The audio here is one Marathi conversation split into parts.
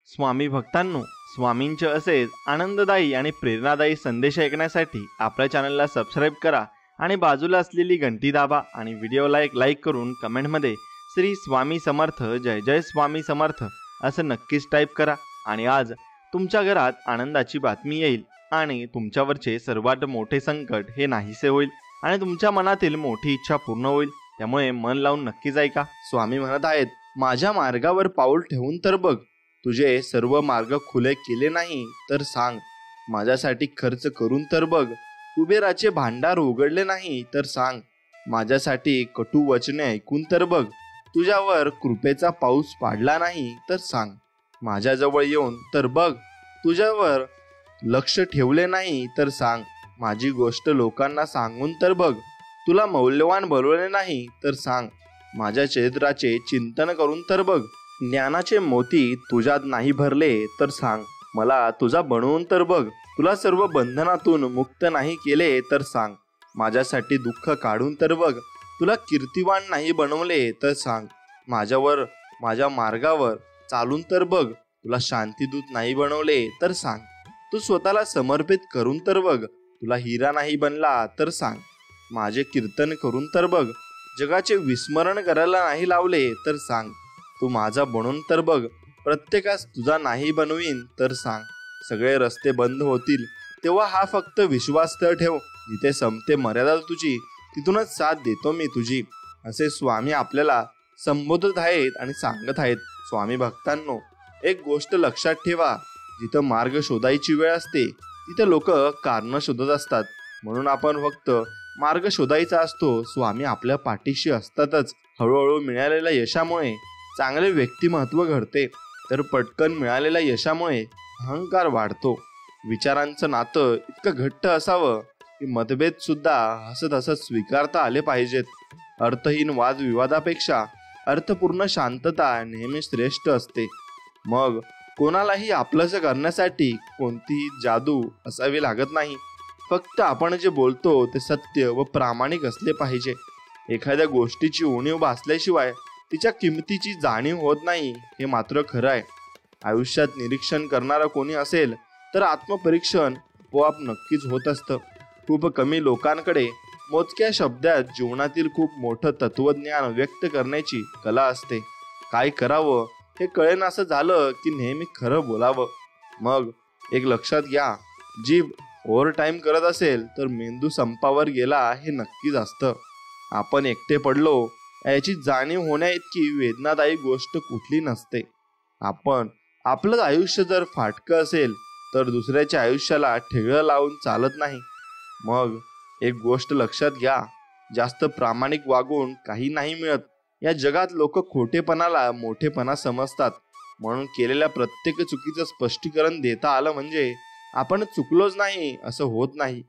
स्वामी भक्तांनो, स्वामींचे असेच आनंददायी आणि प्रेरणादायी संदेश ऐकण्यासाठी आपल्या चॅनलला सबस्क्राईब करा आणि बाजूला असलेली घंटी दाबा आणि व्हिडिओला एक लाईक करून कमेंटमध्ये श्री स्वामी समर्थ, जय जय स्वामी समर्थ असं नक्कीच टाईप करा. आणि आज तुमच्या घरात आनंदाची बातमी येईल आणि तुमच्यावरचे सर्वात मोठे संकट हे नाहीसे होईल आणि तुमच्या मनातील मोठी इच्छा पूर्ण होईल. त्यामुळे मन लावून नक्कीच ऐका. स्वामी म्हणत आहेत, माझ्या मार्गावर पाऊल ठेवून तर बघ, तुझे सर्व मार्ग खुले केले नाही तर सांग. माझ्यासाठी खर्च करून तर बघ, कुबेराचे भांडार उघडले नाही तर सांग. माझ्यासाठी कटू वचने ऐकून तर बघ, तुझ्यावर कृपेचा पाऊस पाडला नाही तर सांग. माझ्याजवळ येऊन तर बघ, तुझ्यावर लक्ष ठेवले नाही तर सांग. माझी गोष्ट लोकांना सांगून तर बघ, तुला मौल्यवान बनवले नाही तर सांग. माझ्या चरित्राचे चिंतन करून तर बघ, ज्ञानाचे मोती तुझ्यात नाही भरले तर सांग. मला तुझा बनवून तर बघ, तुला सर्व बंधनातून मुक्त नाही केले तर सांग. माझ्यासाठी दुःख काढून तर बघ, तुला कीर्तिवान नाही बनवले तर सांग. माझ्या मार्गावर चालून तर बघ, तुला शांतीदूत नाही बनवले तर सांग. तू स्वतःला समर्पित करून तर बघ, तुला हिरा नाही बनला तर सांग. माझे कीर्तन करून तर बघ, जगाचे विस्मरण करायला नाही लावले तर सांग. तू माझा बनून तर बघ, प्रत्येकास तुझा नाही बनवीन तर सांग. सगळे रस्ते बंद होतील तेव्हा हा फक्त विश्वास तर ठेव, जिथे संपते मर्यादा तुझी तिथूनच साथ देतो मी तुझी. असे स्वामी आपल्याला संबोधत आहेत आणि सांगत आहेत. स्वामी भक्तांनो, एक गोष्ट लक्षात ठेवा, जिथं मार्ग शोधायची वेळ असते तिथे लोक कारण शोधत असतात. म्हणून आपण फक्त मार्ग शोधायचा असतो. स्वामी आपल्या पाठीशी असतातच. हळूहळू मिळालेल्या यशामुळे चांगले व्यक्तिमत्व घडते, तर पटकन मिळालेल्या यशामुळे अहंकार वाढतो. विचारांचं नातं इतकं घट्ट असावं की मतभेद सुद्धा हसत हसत स्वीकारता आले पाहिजेत. अर्थहीन वादविवादापेक्षा अर्थपूर्ण शांतता नेहमी श्रेष्ठ असते. मग कोणालाही आपलंसं करण्यासाठी कोणतीही जादू असावी लागत नाही. फक्त आपण जे बोलतो ते सत्य व प्रामाणिक असले पाहिजे. एखाद्या गोष्टीची उणीव भासल्याशिवाय तिच्या किमतीची जाणीव होत नाही, हे मात्र खरं आहे. आयुष्यात निरीक्षण करणारा कोणी असेल तर आत्मपरीक्षण आपोआप नक्कीच होत असतं. खूप कमी लोकांकडे मोजक्या शब्दात जीवनातील खूप मोठं तत्वज्ञान व्यक्त करण्याची कला असते. काय करावं हे कळेनासं झालं की नेहमी खरं बोलावं. मग एक लक्षात घ्या, जीभ ओव्हरटाईम करत असेल तर मेंदू संपावर गेला हे नक्कीच असतं. आपण एकटे पडलो याची जाणीव होण्या इतकी वेदनादायी गोष्ट कुठली नसते. आपलं आयुष्य जर फाटकं असेल तर दुसऱ्याच्या आयुष्याला ठेगळं लावून चालत नाही. मग एक गोष्ट लक्षात घ्या, जास्त प्रामाणिक वागून काही नाही मिळत. या जगात लोक खोटेपणाला मोठेपणा समजतात. म्हणून केलेल्या प्रत्येक चुकीचं स्पष्टीकरण देता आलं म्हणजे आपण चुकलोच नाही असं होत नाही.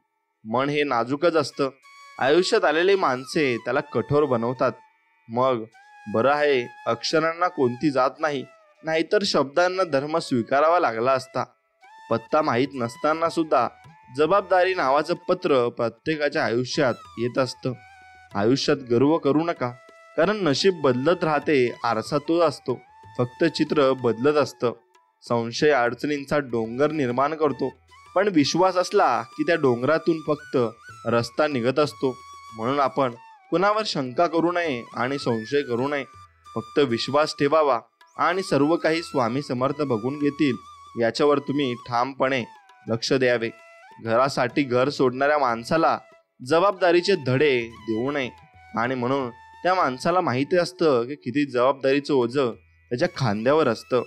मन हे नाजूकच असतं. आयुष्यात आलेली माणसे त्याला कठोर बनवतात. मग बरं आहे, अक्षरांना कोणती जात नाही, नाहीतर शब्दांना धर्म स्वीकारावा लागला असता. पत्ता माहीत नसताना सुद्धा जबाबदारी नावाचं पत्र प्रत्येकाच्या आयुष्यात येत असतं. आयुष्यात गर्व करू नका, कारण नशीब बदलत राहते, आरसा तो असतो. फक्त चित्र बदलत असतं. संशय अडचणींचा डोंगर निर्माण करतो, पण विश्वास असला की त्या डोंगरातून फक्त रस्ता निघत असतो. म्हणून आपण कुणावर शंका करू नये आणि संशय करू नये. फक्त विश्वास ठेवावा आणि सर्व काही स्वामी समर्थ बघून घेतील याच्यावर तुम्ही ठामपणे लक्ष द्यावे. घरासाठी घर सोडणाऱ्या माणसाला जबाबदारीचे धडे देऊ नये. आणि म्हणून त्या माणसाला माहिती असतं की किती जबाबदारीचं ओझं त्याच्या खांद्यावर असतं.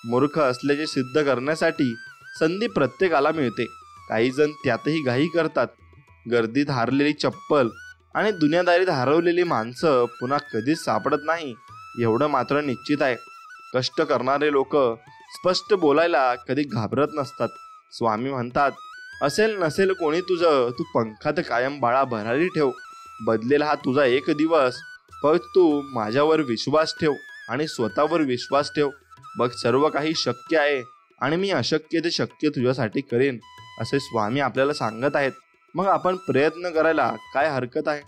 मूर्ख असल्याचे सिद्ध करण्यासाठी संधी प्रत्येकाला मिळते. काही जण त्यातही घाई करतात. गर्दीत हारलेली चप्पल आणि दुनियादारीत हरवलेली माणसं पुन्हा कधीच सापडत नाही, एवढं मात्र निश्चित आहे. कष्ट करणारे लोक स्पष्ट बोलायला कधी घाबरत नसतात. स्वामी म्हणतात, असेल नसेल कोणी तुझं, तू पंखात कायम बाळा भरारी ठेव. बदलेला हा तुझा एक दिवस. फक्त तू माझ्यावर विश्वास ठेव आणि स्वतःवर विश्वास ठेव. बघ, सर्व काही शक्य आहे आणि मी अशक्य ते शक्य तुझ्यासाठी करेन, असे स्वामी आपल्याला सांगत आहेत. मग आपण प्रयत्न करायला काय हरकत आहे?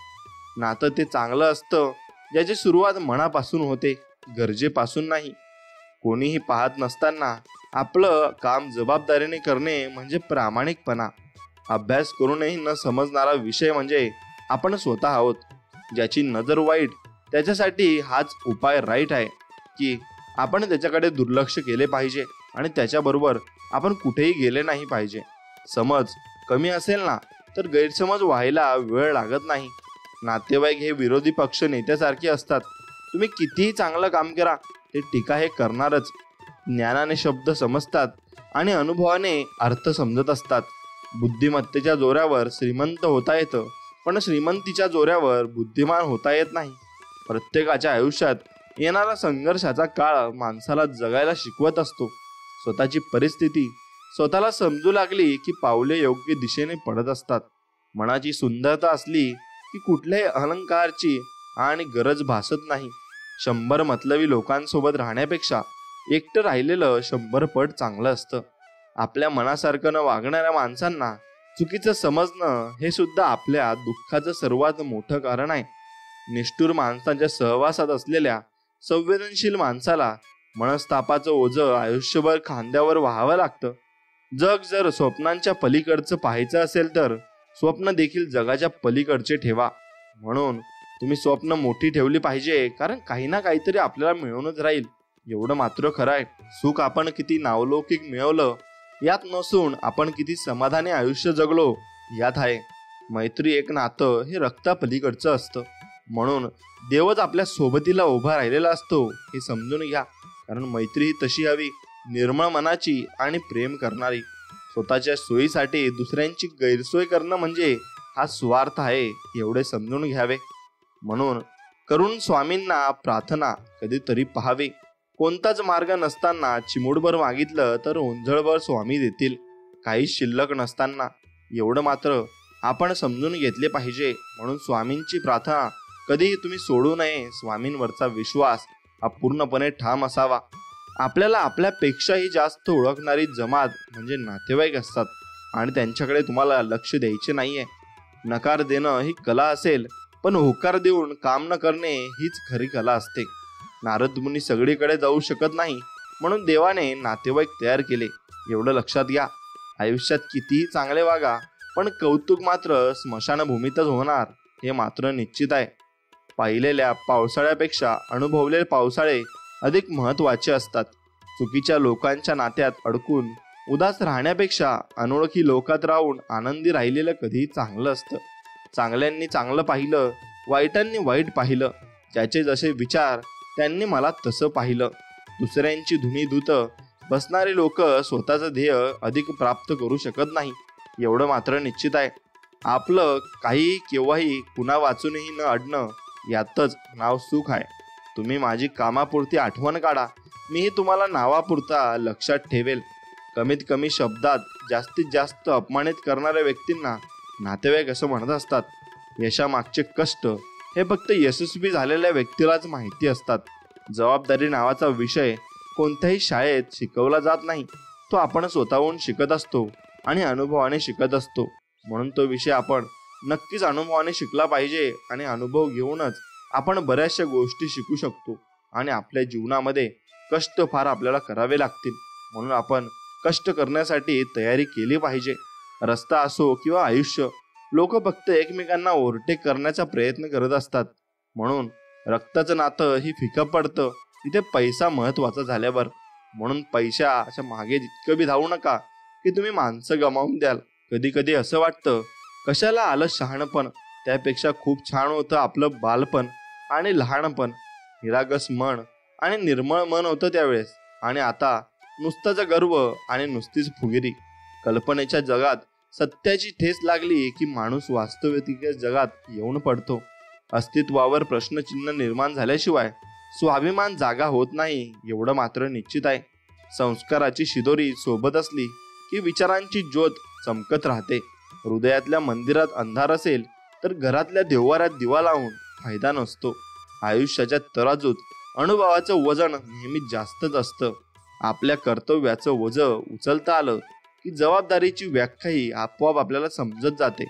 नातं ते चांगलं असतं ज्याची सुरुवात मनापासून होते, गरजेपासून नाही. कोणीही पाहत नसताना आपलं काम जबाबदारीने करणे म्हणजे प्रामाणिकपणा. अभ्यास करूनही न समजणारा विषय म्हणजे आपण स्वतः आहोत. ज्याची नजर वाईट त्याच्यासाठी हाच उपाय राईट आहे की आपण त्याच्याकडे दुर्लक्ष केले पाहिजे आणि त्याच्याबरोबर आपण कुठेही गेले नाही पाहिजे. समज कमी असेल ना तर गैरसमज व्हायला वेळ लागत नाही. नातेवाईक हे विरोधी पक्ष नेत्यासारखे असतात. तुम्ही कितीही चांगलं काम करा ते टीका हे करणारच. ज्ञानाने शब्द समजतात आणि अनुभवाने अर्थ समजत असतात. बुद्धिमत्तेच्या जोरावर श्रीमंत होता येतं, पण श्रीमंतीच्या जोरावर बुद्धिमान होता येत नाही. प्रत्येकाच्या आयुष्यात येणारा संघर्षाचा काळ माणसाला जगायला शिकवत असतो. स्वतःची परिस्थिती स्वतःला समजू लागली की पावले योग्य दिशेने पडत असतात. मनाची सुंदरता असली की कुठल्याही अहंकारची आणि गरज भासत नाही. 100 मतलबी लोकांसोबत राहण्यापेक्षा एकटं राहिलेलं 100 पट चांगलं असतं. आपल्या मनासारखं न वागणाऱ्या माणसांना चुकीचं समजणं हे सुद्धा आपल्या दुःखाचं सर्वात मोठं कारण आहे. निष्ठुर माणसांच्या सहवासात असलेल्या संवेदनशील माणसाला मनस्तापाचं ओझं आयुष्यभर खांद्यावर व्हावं लागतं. जग जर स्वप्नांच्या पलीकडचं पाहायचं असेल तर स्वप्न देखील जगाच्या पलीकडचे ठेवा. म्हणून तुम्ही स्वप्न मोठी ठेवली पाहिजे, कारण काही ना काहीतरी आपल्याला मिळूनच राहील एवढं मात्र खरं आहे. सुख आपण किती नावलौकिक मिळवलं यात नसून आपण किती समाधानी आयुष्य जगलो यात आहे. मैत्री एक नातं हे रक्तापलीकडचं असतं. म्हणून देवच आपल्या सोबतीला उभा राहिलेला असतो हे समजून घ्या. कारण मैत्री ही तशी हवी, निर्मळ मनाची आणि प्रेम करणारी. स्वतःच्या सोयीसाठी दुसऱ्यांची गैरसोय करणं म्हणजे हा स्वार्थ आहे एवढे समजून घ्यावे. म्हणून करून स्वामींना प्रार्थना कधीतरी पहावी. कोणताच मार्ग नसताना चिमूटभर मागितलं तर ओंजळभर स्वामी देतील. काही शिल्लक नसताना एवढं मात्र आपण समजून घेतले पाहिजे. म्हणून स्वामींची प्रार्थना कधीही तुम्ही सोडू नये. स्वामींवरचा विश्वास हा पूर्णपणे ठाम असावा. आपल्याला आपल्यापेक्षाही जास्त ओळखणारी जमात म्हणजे नातेवाईक असतात आणि त्यांच्याकडे तुम्हाला लक्ष द्यायचे नाहीये. नकार देणं ही कला असेल, पण होकार देऊन काम न करणे हीच खरी कला असते. नारद मुनी सगळीकडे जाऊ शकत नाही, म्हणून देवाने नातेवाईक तयार केले एवढं लक्षात घ्या. आयुष्यात कितीही चांगले वागा, पण कौतुक मात्र स्मशानभूमीतच होणार हे मात्र निश्चित आहे. पाहिलेल्या पावसाळ्यापेक्षा अनुभवलेले पावसाळे अधिक महत्त्वाचे असतात. चुकीच्या लोकांच्या नात्यात अडकून उदास राहण्यापेक्षा अनोळखी लोकात राहून आनंदी राहिलेलं कधीही चांगलं असतं. चांगल्यांनी चांगलं पाहिलं, वाईटांनी वाईट पाहिलं. ज्याचे जसे विचार त्यांनी मला तसं पाहिलं. दुसऱ्यांची धुनी धुत बसणारे लोक स्वतःचं ध्येय अधिक प्राप्त करू शकत नाही एवढं मात्र निश्चित आहे. आपलं काही केव्हाही कुणा वाचूनही न अडणं यातच नाव सुख आहे. तुम्ही माझी कामापुरती आठवण काढा, मीही तुम्हाला नावापुरता लक्षात ठेवेल. कमीत कमी शब्दात जास्तीत जास्त अपमानित करणाऱ्या व्यक्तींना नातेवाईक असं म्हणत असतात. यशामागचे कष्ट हे फक्त यशस्वी झालेल्या व्यक्तीलाच माहिती असतात. जबाबदारी नावाचा विषय कोणत्याही शाळेत शिकवला जात नाही. तो आपण स्वतःहून शिकत असतो आणि अनुभवाने शिकत असतो. म्हणून तो विषय आपण नक्कीच अनुभवाने शिकला पाहिजे आणि अनुभव घेऊनच आपण बऱ्याचशा गोष्टी शिकू शकतो. आणि आपल्या जीवनामध्ये कष्ट फार आपल्याला करावे लागतील, म्हणून आपण कष्ट करण्यासाठी तयारी केली पाहिजे. रस्ता असो किंवा आयुष्य, लोक फक्त एकमेकांना ओव्हरटेक करण्याचा प्रयत्न करत असतात. म्हणून रक्ताचं नातं ही फिकं पडतं तिथे पैसा महत्वाचा झाल्यावर. म्हणून पैशाच्या मागे जितकं बी धावू नका की तुम्ही माणसं गमावून द्याल. कधी कधी असं वाटतं कशाला आलं शहाणपण, त्यापेक्षा खूप छान होतं आपलं बालपण आणि लहानपण. निरागस मन आणि निर्मळ मन होतं त्यावेळेस, आणि आता नुसताच गर्व आणि नुसतीच फुगिरी. कल्पनेच्या जगात सत्याची ठेस लागली की माणूस वास्तविक जगात येऊन पडतो. अस्तित्वावर प्रश्नचिन्ह निर्माण झाल्याशिवाय स्वाभिमान जागा होत नाही एवढं मात्र निश्चित आहे. संस्काराची शिदोरी सोबत असली की विचारांची ज्योत चमकत राहते. हृदयातल्या मंदिरात अंधार असेल तर घरातल्या देव्हाऱ्यात दिवा लावून फायदा नसतो. आयुष्याच्या तराजूत अनुभवाचं वजन नेहमी जास्तच असतं. आपल्या कर्तव्याचं ओझं उचलता आलं की जबाबदारीची व्याख्याही आपोआप आपल्याला समजत जाते.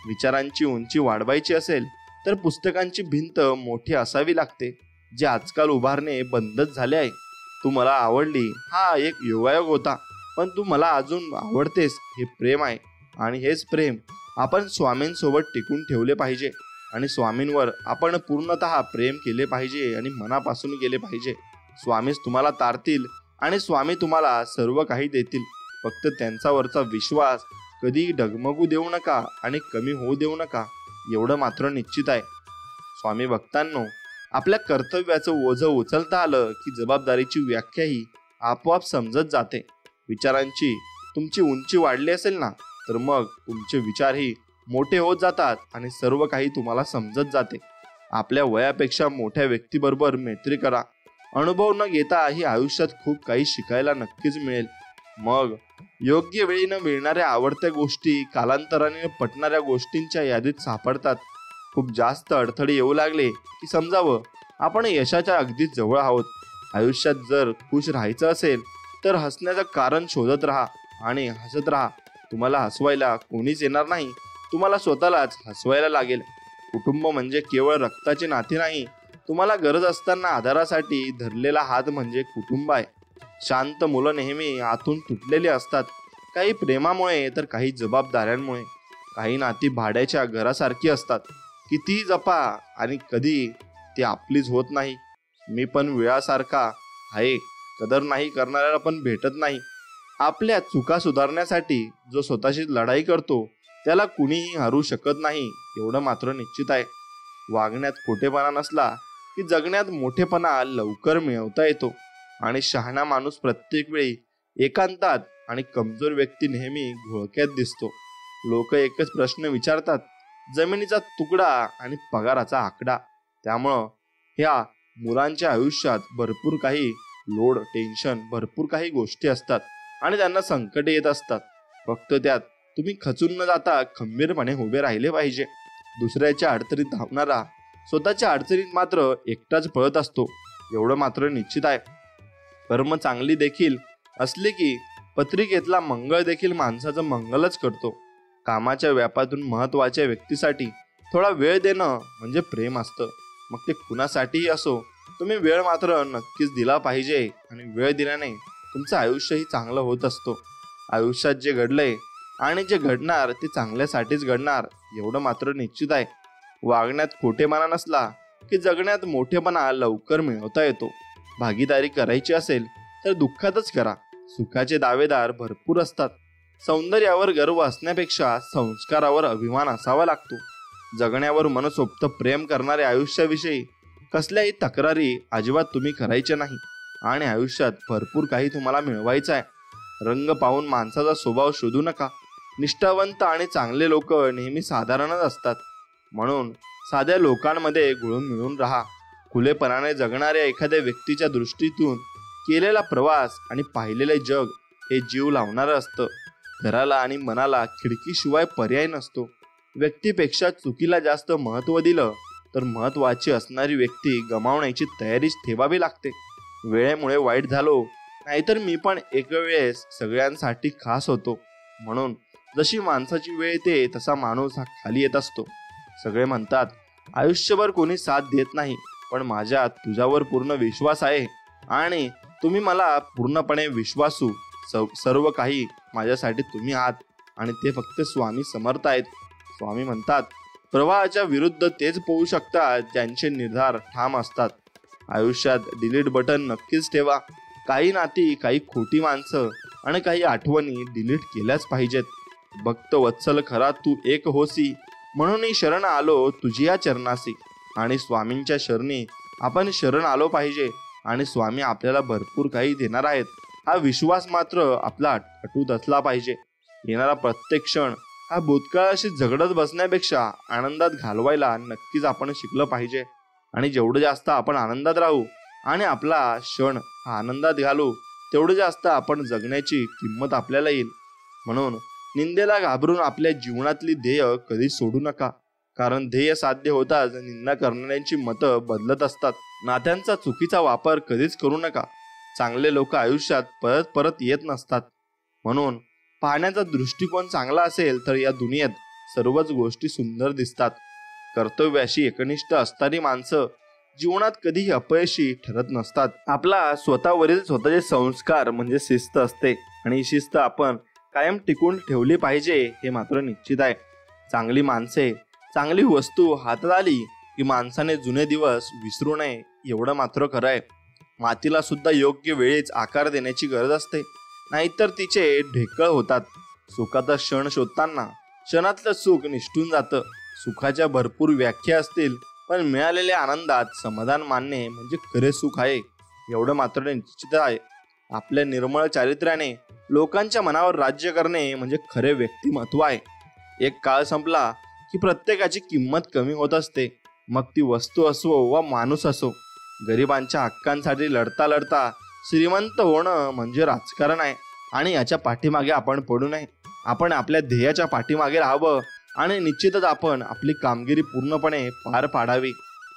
विचारांची उंची वाढवायची असेल तर पुस्तकांची भिंत मोठी असावी लागते, जे आजकाल उभारणे बंदच झाले आहे. तू मला आवडली हा एक योगायोग होता, पण तू मला अजून आवडतेस हे प्रेम आहे. आणि हेच प्रेम आपण स्वामींसोबत टिकून ठेवले पाहिजे आणि स्वामींवर आपण पूर्णतः प्रेम केले पाहिजे आणि मनापासून केले पाहिजे. स्वामीच तुम्हाला तारतील आणि स्वामी तुम्हाला सर्व काही देतील. फक्त त्यांच्यावरचा विश्वास कधी डगमगू देऊ नका आणि कमी होऊ देऊ नका, एवढं मात्र निश्चित आहे. स्वामी भक्तांनो, आपल्या कर्तव्याचं ओझं उचलता आलं की जबाबदारीची व्याख्याही आपोआप समजत जाते. विचारांची तुमची उंची वाढली असेल ना, तर मग तुमचे विचारही मोठे होत जातात आणि सर्व काही तुम्हाला समजत जाते. आपल्या वयापेक्षा मोठ्या व्यक्तीबरोबर मैत्री करा. अनुभव न घेता ही आयुष्यात खूप काही शिकायला नक्कीच मिळेल. मग योग्य वेळी न मिळणाऱ्या आवडत्या गोष्टी कालांतराने पटणाऱ्या गोष्टींच्या यादीत सापडतात. खूप जास्त अडथळे येऊ लागले की समजावं आपण यशाच्या अगदीच जवळ आहोत. आयुष्यात जर खुश राहायचं असेल तर हसण्याचं कारण शोधत राहा आणि हसत राहा. तुम्हाला हसवायला कोणीच येणार नाही, तुम्हाला स्वतःलाच हसवायला लागेल. कुटुंब म्हणजे केवळ रक्ताचे नाते नाही, तुम्हाला गरज असताना आधारासाठी धरलेला हात म्हणजे कुटुंब आहे. शांत मुलं नेहमी आतून तुटलेली असतात, काही प्रेमामुळे तर काही जबाबदाऱ्यांमुळे. काही नाती भाड्याच्या घरासारखी असतात, कितीही जपा आणि कधी ती आपलीच होत नाही. मी पण वेळासारखा आहे, कदर नाही करणाऱ्याला पण भेटत नाही. आपल्या चुका सुधारण्यासाठी जो स्वतःशी लढाई करतो त्याला कुणीही हरू शकत नाही, एवढं मात्र निश्चित आहे. वागण्यात खोटेपणा नसला की जगण्यात मोठेपणा लवकर मिळवता येतो. आणि शहाणा माणूस प्रत्येक वेळी एकांतात आणि कमजोर व्यक्ती नेहमी घोळक्यात दिसतो. लोक एकच प्रश्न विचारतात, जमिनीचा तुकडा आणि पगाराचा आकडा. त्यामुळं ह्या मुलांच्या आयुष्यात भरपूर काही लोड, टेन्शन, भरपूर काही गोष्टी असतात आणि त्यांना संकट येत असतात. फक्त त्यात तुम्ही खचून न जाता खंबीरपणे उभे राहिले पाहिजे. दुसऱ्याच्या अडचणीत धावणारा स्वतःच्या अडचणीत मात्र एकटाच पळत असतो, एवढं मात्र निश्चित आहे. कर्म चांगली देखील असली की पत्रिकेतला मंगळ देखील माणसाचं मंगलच करतो. कामाच्या व्यापातून महत्वाच्या व्यक्तीसाठी थोडा वेळ देणं म्हणजे प्रेम असतं. मग ते कुणासाठीही असो, तुम्ही वेळ मात्र नक्कीच दिला पाहिजे आणि वेळ दिल्याने तुमचं आयुष्यही चांगलं होत असतो. आयुष्यात जे घडलंय आणि जे घडणार ते चांगल्यासाठीच घडणार, एवढं मात्र निश्चित आहे. वागण्यात खोटेपणा नसला की जगण्यात मोठेपणा लवकर मिळवता येतो. भागीदारी करायची असेल तर दुःखातच करा. सुखाचे दावेदार भरपूर असतात. सौंदर्यावर गर्व असण्यापेक्षा संस्कारावर अभिमान असावा लागतो. जगण्यावर मनसोक्त प्रेम करणाऱ्या आयुष्याविषयी कसल्याही तक्रारी अजिबात तुम्ही करायचे नाही. आणि आयुष्यात भरपूर काही तुम्हाला मिळवायचं आहे. रंग पाहून माणसाचा स्वभाव शोधू नका. निष्ठावंत आणि चांगले लोक नेहमी साधारणच असतात, म्हणून साध्या लोकांमध्ये घुळून मिळून राहा. खुलेपणाने जगणाऱ्या एखाद्या व्यक्तीच्या दृष्टीतून केलेला प्रवास आणि पाहिलेले जग हे जीव लावणारं असतं. घराला आणि मनाला खिडकीशिवाय पर्याय नसतो. व्यक्तीपेक्षा चुकीला जास्त महत्त्व दिलं तर महत्त्वाची असणारी व्यक्ती गमावण्याची तयारीच ठेवावी लागते. वेळेमुळे वाईट झालो, नाहीतर मी पण एक वेळेस सगळ्यांसाठी खास होतो. म्हणून जशी माणसाची वेळ येते तसा माणूस हा खाली येत असतो. सगळे म्हणतात आयुष्यभर कोणी साथ देत नाही, पण माझ्यात तुझ्यावर पूर्ण विश्वास आहे आणि तुम्ही मला पूर्णपणे विश्वासू. सर्व काही माझ्यासाठी तुम्ही आहात आणि ते फक्त स्वामी समर्थ आहेत. स्वामी म्हणतात प्रवाहाच्या विरुद्ध तेच पोहू शकतात ज्यांचे निर्धार ठाम असतात. आयुष्यात डिलीट बटन नक्कीच ठेवा. काही नाती, काही खोटी माणसं आणि काही आठवणी डिलीट केल्याच पाहिजेत. भक्त वत्सल खरा तू एक होसी, म्हणून शरण आलो तुझी या चरणासी. आणि स्वामींच्या शरणी आपण शरण आलो पाहिजे आणि स्वामी आपल्याला भरपूर काही देणार आहेत, हा विश्वास मात्र आपला अटूट असला पाहिजे. येणारा प्रत्येक क्षण हा भूतकाळाशी झगडत बसण्यापेक्षा आनंदात घालवायला नक्कीच आपण शिकलं पाहिजे. आणि जेवढं जास्त आपण आनंदात राहू आणि आपला क्षण हा आनंदात घालू, तेवढं जास्त आपण जगण्याची किंमत आपल्याला येईल. म्हणून निंदेला घाबरून आपल्या जीवनातली ध्येय कधी सोडू नका, कारण ध्येय साध्य होताच निंदा करणाऱ्यांची मतं बदलत असतात. नात्यांचा चुकीचा वापर कधीच करू नका. चांगले लोक आयुष्यात परत परत येत नसतात. म्हणून पाहण्याचा दृष्टिकोन चांगला असेल तर या दुनियेत सर्वच गोष्टी सुंदर दिसतात. कर्तव्याशी एकनिष्ठ असणारी माणसं जीवनात कधीही अपयशी ठरत नसतात. आपला स्वतःवरील स्वतःचे संस्कार म्हणजे शिस्त असते आणि ही शिस्त आपण कायम टिकून ठेवली पाहिजे हे मात्र निश्चित आहे. चांगली माणसे, चांगली वस्तू हातात आली की माणसाने जुने दिवस विसरू नये एवढं मात्र खरं आहे. मातीला सुद्धा योग्य वेळेच आकार देण्याची गरज असते, नाहीतर तिचे ढेकळ होतात. सुखाचा क्षण शोधताना क्षणातलं सुख निसटून जातं. सुखाच्या भरपूर व्याख्या असतील, पण मिळालेल्या आनंदात समाधान मानणे म्हणजे खरे सुख आहे एवढं मात्र निश्चित आहे. आपल्या निर्मळ चारित्र्याने लोकांच्या मनावर राज्य करणे म्हणजे खरे व्यक्तिमत्व आहे. एक काळ संपला की प्रत्येकाची किंमत कमी होत असते, मग ती वस्तू असो वा माणूस असो. गरिबांच्या हक्कांसाठी लढता लढता श्रीमंत होणं म्हणजे राजकारण आहे आणि याच्या पाठीमागे आपण पडू नये. आपण आपल्या ध्येयाच्या पाठीमागे राहावं आणि निश्चितच आपण आपली कामगिरी पूर्णपणे पार पाडावी.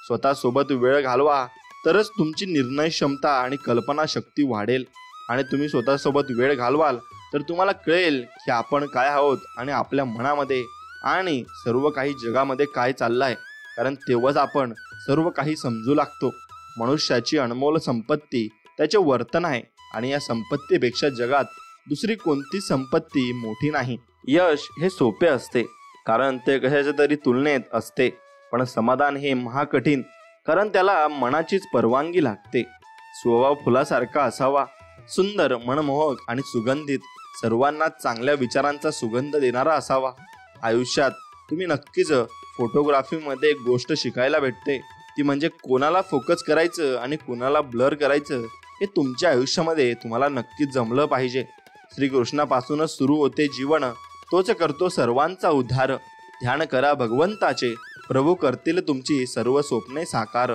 स्वतःसोबत वेळ घालवा, तरच तुमची निर्णय क्षमता आणि कल्पना शक्ती वाढेल. आणि तुम्ही स्वतःसोबत वेळ घालवाल तर तुम्हाला कळेल की आपण काय आहोत आणि आपल्या मनामध्ये आणि सर्व काही जगामध्ये काय चाललं आहे, कारण तेव्हाच आपण सर्व काही समजू लागतो. मनुष्याची अनमोल संपत्ती त्याचे वर्तन आहे आणि या संपत्तीपेक्षा जगात दुसरी कोणती संपत्ती मोठी नाही. यश हे सोपे असते कारण ते कशाच्या तरी तुलनेत असते, पण समाधान हे महाकठीण कारण त्याला मनाचीच परवानगी लागते. स्वभाव फुलासारखा असावा, सुंदर, मनमोहक आणि सुगंधित, सर्वांना चांगल्या विचारांचा सुगंध देणारा असावा. आयुष्यात तुम्ही नक्कीच फोटोग्राफीमध्ये एक गोष्ट शिकायला भेटते, ती म्हणजे कोणाला फोकस करायचं आणि कोणाला ब्लर करायचं हे तुमच्या आयुष्यामध्ये तुम्हाला नक्कीच जमलं पाहिजे. श्रीकृष्णापासूनच सुरू होते जीवन, तोच करतो सर्वांचा उद्धार. ध्यान करा भगवंताचे, प्रभू करतील तुमची सर्व स्वप्ने साकार.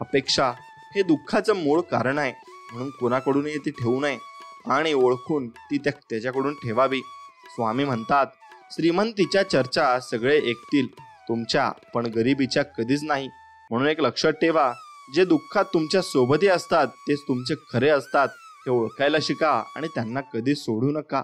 अपेक्षा हे दुःखाचं मूळ कारण आहे, म्हणून कोणाकडूनही ती ठेवू नये आणि ओळखून ती त्याच्याकडून ठेवावी. स्वामी म्हणतात, श्रीमंतीच्या चर्चा सगळे ऐकतील, तुमच्या पण गरिबीच्या कधीच नाही. म्हणून एक लक्षात ठेवा, जे दुःखात तुमच्या सोबतही असतात तेच तुमचे खरे असतात हे ओळखायला शिका आणि त्यांना कधी सोडू नका.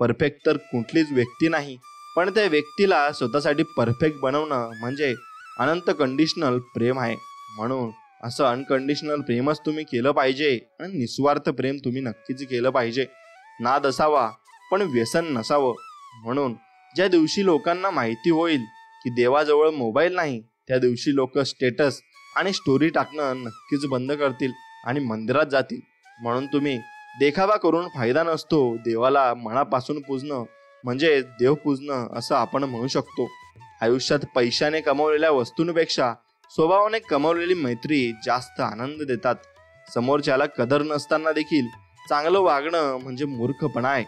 परफेक्ट तर कुठलीच व्यक्ती नाही, पण त्या व्यक्तीला स्वतःसाठी परफेक्ट बनवणं म्हणजे अनंत कंडिशनल प्रेम आहे. म्हणून असं अनकंडिशनल प्रेमच तुम्ही केलं पाहिजे आणि निस्वार्थ प्रेम तुम्ही नक्कीच केलं पाहिजे. नाद असावा पण व्यसन नसावं. म्हणून ज्या दिवशी लोकांना माहिती होईल की देवाजवळ मोबाईल नाही, त्या दिवशी लोक स्टेटस आणि स्टोरी टाकणं नक्कीच बंद करतील आणि मंदिरात जातील. म्हणून तुम्ही देखावा करून फायदा नसतो. देवाला मनापासून पूजणं म्हणजे देव पूजणं असं आपण म्हणू शकतो. आयुष्यात पैशाने कमवलेल्या वस्तूंपेक्षा स्वभावाने कमवलेली मैत्री जास्त आनंद देतात. समोरच्याला कदर नसताना देखील चांगलं वागणं म्हणजे मूर्खपणा आहे.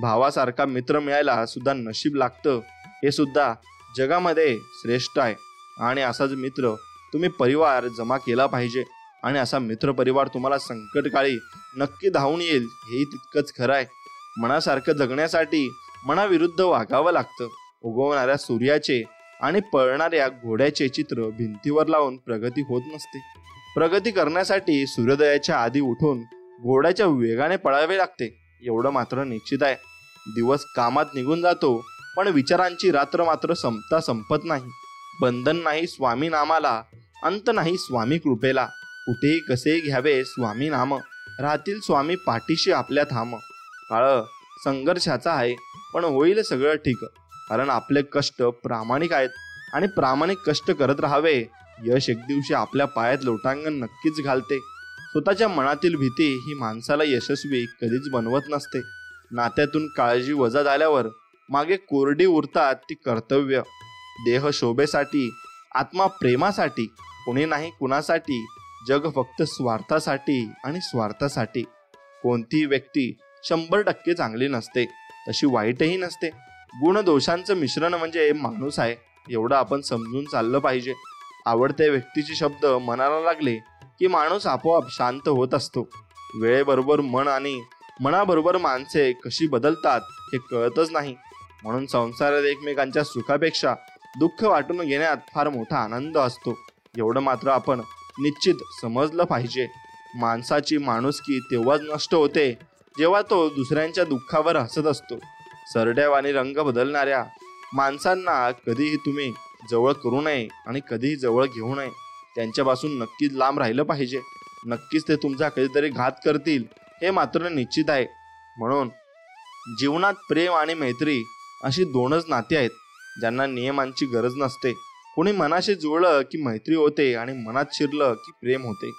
भावासारखा मित्र मिळायला सुद्धा नशीब लागतं, हे सुद्धा जगामध्ये श्रेष्ठ आहे. आणि असाच मित्र तुम्ही परिवार जमा केला पाहिजे आणि असा मित्र परिवार तुम्हाला संकटकाळी नक्की धावून येईल हेही तितकंच खरं आहे. मनासारखं जगण्यासाठी मनाविरुद्ध वागावं लागतं. उगवणाऱ्या सूर्याचे आणि पळणाऱ्या घोड्याचे चित्र भिंतीवर लावून प्रगती होत नसते. प्रगती करण्यासाठी सूर्योदयाच्या आधी उठून घोड्याच्या वेगाने पळावे लागते एवढं मात्र निश्चित आहे. दिवस कामात निघून जातो, पण विचारांची रात्र मात्र संपत नाही. बंधन नाही स्वामी नामाला, अंत नाही स्वामी कृपेला. कुठेही कसेही घ्यावे स्वामी नाम, राहतील स्वामी पाठीशी आपल्या थांब. काळ संघर्षाचा आहे, पण होईल सगळं ठीक, कारण आपले कष्ट प्रामाणिक आहेत आणि प्रामाणिक कष्ट करत राहावे. यश एक दिवशी आपल्या पायात लोटांगण नक्कीच घालते. स्वतःच्या मनातील भीती ही माणसाला यशस्वी कधीच बनवत नसते. नात्यातून काळजी वजा झाल्यावर मागे कोरडी उरतात ती कर्तव्य. देह शोभेसाठी, आत्मा प्रेमासाठी, कोणी नाही कुणासाठी, जग फक्त स्वार्थासाठी आणि स्वार्थासाठी. कोणतीही व्यक्ती 100% चांगली नसते, तशी वाईटही नसते. गुणदोषांचं मिश्रण म्हणजे माणूस आहे एवढं आपण समजून चाललं पाहिजे. आवडत्या व्यक्तीचे शब्द मनाला लागले की माणूस आपोआप शांत होत असतो. वेळेबरोबर मन आणि मनाबरोबर माणसे कशी बदलतात हे कळतच नाही. म्हणून संसारात एकमेकांच्या सुखापेक्षा दुःख वाटून घेण्यात फार मोठा आनंद असतो एवढं मात्र आपण निश्चित समजलं पाहिजे. माणसाची माणुसकी तेव्हाच नष्ट होते जेव्हा तो दुसऱ्यांच्या दुःखावर हसत असतो. सरड्यावानी रंग बदलणाऱ्या माणसांना कधीही तुम्ही जवळ करू नये आणि कधीही जवळ घेऊ नये. त्यांच्यापासून नक्कीच लांब राहिलं पाहिजे. नक्कीच ते तुमचा कधीतरी घात करतील हे मात्र निश्चित आहे. म्हणून जीवनात प्रेम आणि मैत्री अशी दोनच नाती आहेत ज्यांना नियमांची गरज नसते. कोणी मनाशी जुळलं की मैत्री होते आणि मनात शिरलं की प्रेम होते.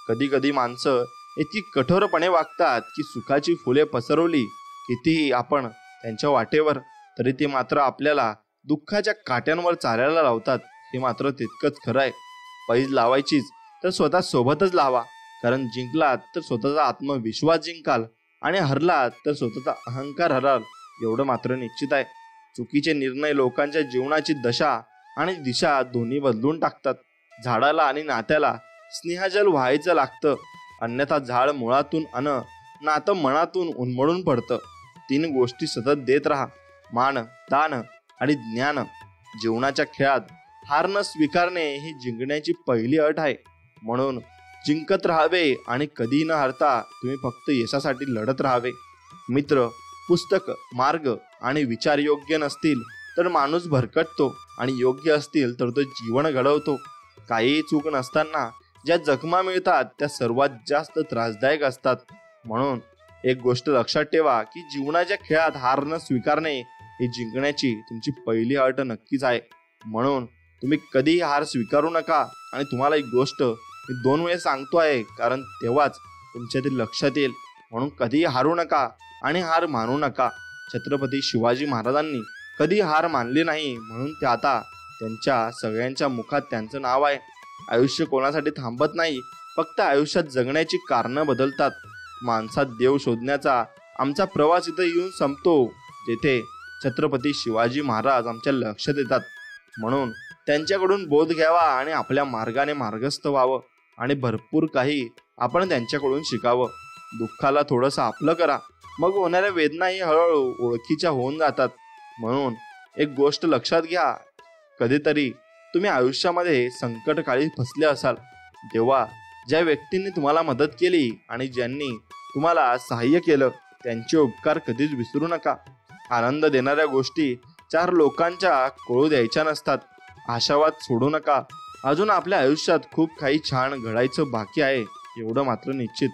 कधी कधी माणसं इतकी कठोरपणे वागतात की सुखाची फुले पसरवली कितीही आपण त्यांच्या वाटेवर तरी ते मात्र आपल्याला दुःखाच्या काट्यांवर चालायला लावतात. हे मात्र तितकंच खरं आहे. पैज लावायचीच तर स्वतः सोबतच लावा, कारण जिंकलात तर स्वतःचा आत्मविश्वास जिंकाल आणि हरलात तर स्वतःचा अहंकार हराल एवढं मात्र निश्चित आहे. चुकीचे निर्णय लोकांच्या जीवनाची दशा आणि दिशा दोन्ही बदलून टाकतात. झाडाला आणि नात्याला स्नेहजल व्हायचं लागतं, अन्यथा झाड मुळातून नातं मनातून उन्मळून पडतं. 3 गोष्टी सतत देत राहा, मान, दान आणि ज्ञान. जीवनाच्या खेळात हार न स्वीकारणे ही जिंकण्याची पहिली अट आहे. म्हणून जिंकत राहावे आणि कधी न हारता तुम्ही फक्त यशासाठी लढत राहावे. मित्र, पुस्तक, मार्ग आणि विचार योग्य नसतील तर माणूस भरकटतो आणि योग्य असतील तर तो जीवन घडवतो. काही चूक नसताना ज्या जखमा मिळतात त्या सर्वात जास्त त्रासदायक असतात. म्हणून एक गोष्ट लक्षात ठेवा की जीवनाच्या खेळात हार न स्वीकारणे ही जिंकण्याची तुमची पहिली अट नक्कीच आहे. म्हणून तुम्ही कधीही हार स्वीकारू नका. आणि तुम्हाला एक गोष्ट मी 2 वेळेस सांगतो आहे, कारण तेव्हाच तुमच्यातील लक्षात येईल. म्हणून कधीही हारू नका आणि हार मानू नका. छत्रपती शिवाजी महाराजांनी कधी हार मानली नाही, म्हणून ते आता त्यांच्या सगळ्यांच्या मुखात त्यांचं नाव आहे. आयुष्य कोणासाठी थांबत नाही, फक्त आयुष्यात जगण्याची कारणं बदलतात. माणसात देव शोधण्याचा आमचा प्रवास इथं येऊन संपतो, जेथे छत्रपती शिवाजी महाराज आमच्या लक्षात येतात. म्हणून त्यांच्याकडून बोध घ्यावा आणि आपल्या मार्गाने मार्गस्थ व्हावं आणि भरपूर काही आपण त्यांच्याकडून शिकावं. दुःखाला थोडंसं आपलं करा, मग होणाऱ्या वेदनाही हळूहळू ओळखीच्या होऊन जातात. म्हणून एक गोष्ट लक्षात घ्या, कधीतरी तुम्ही आयुष्यामध्ये संकटकाळी फसले असाल, तेव्हा ज्या व्यक्तींनी तुम्हाला मदत केली आणि ज्यांनी तुम्हाला सहाय्य केलं त्यांचे उपकार कधीच विसरू नका. आनंद देणाऱ्या गोष्टी 4 लोकांच्या कळू द्यायच्या नसतात. आशावाद सोडू नका. अजून आपल्या आयुष्यात खूप काही छान घडायचं बाकी आहे एवढं मात्र निश्चित.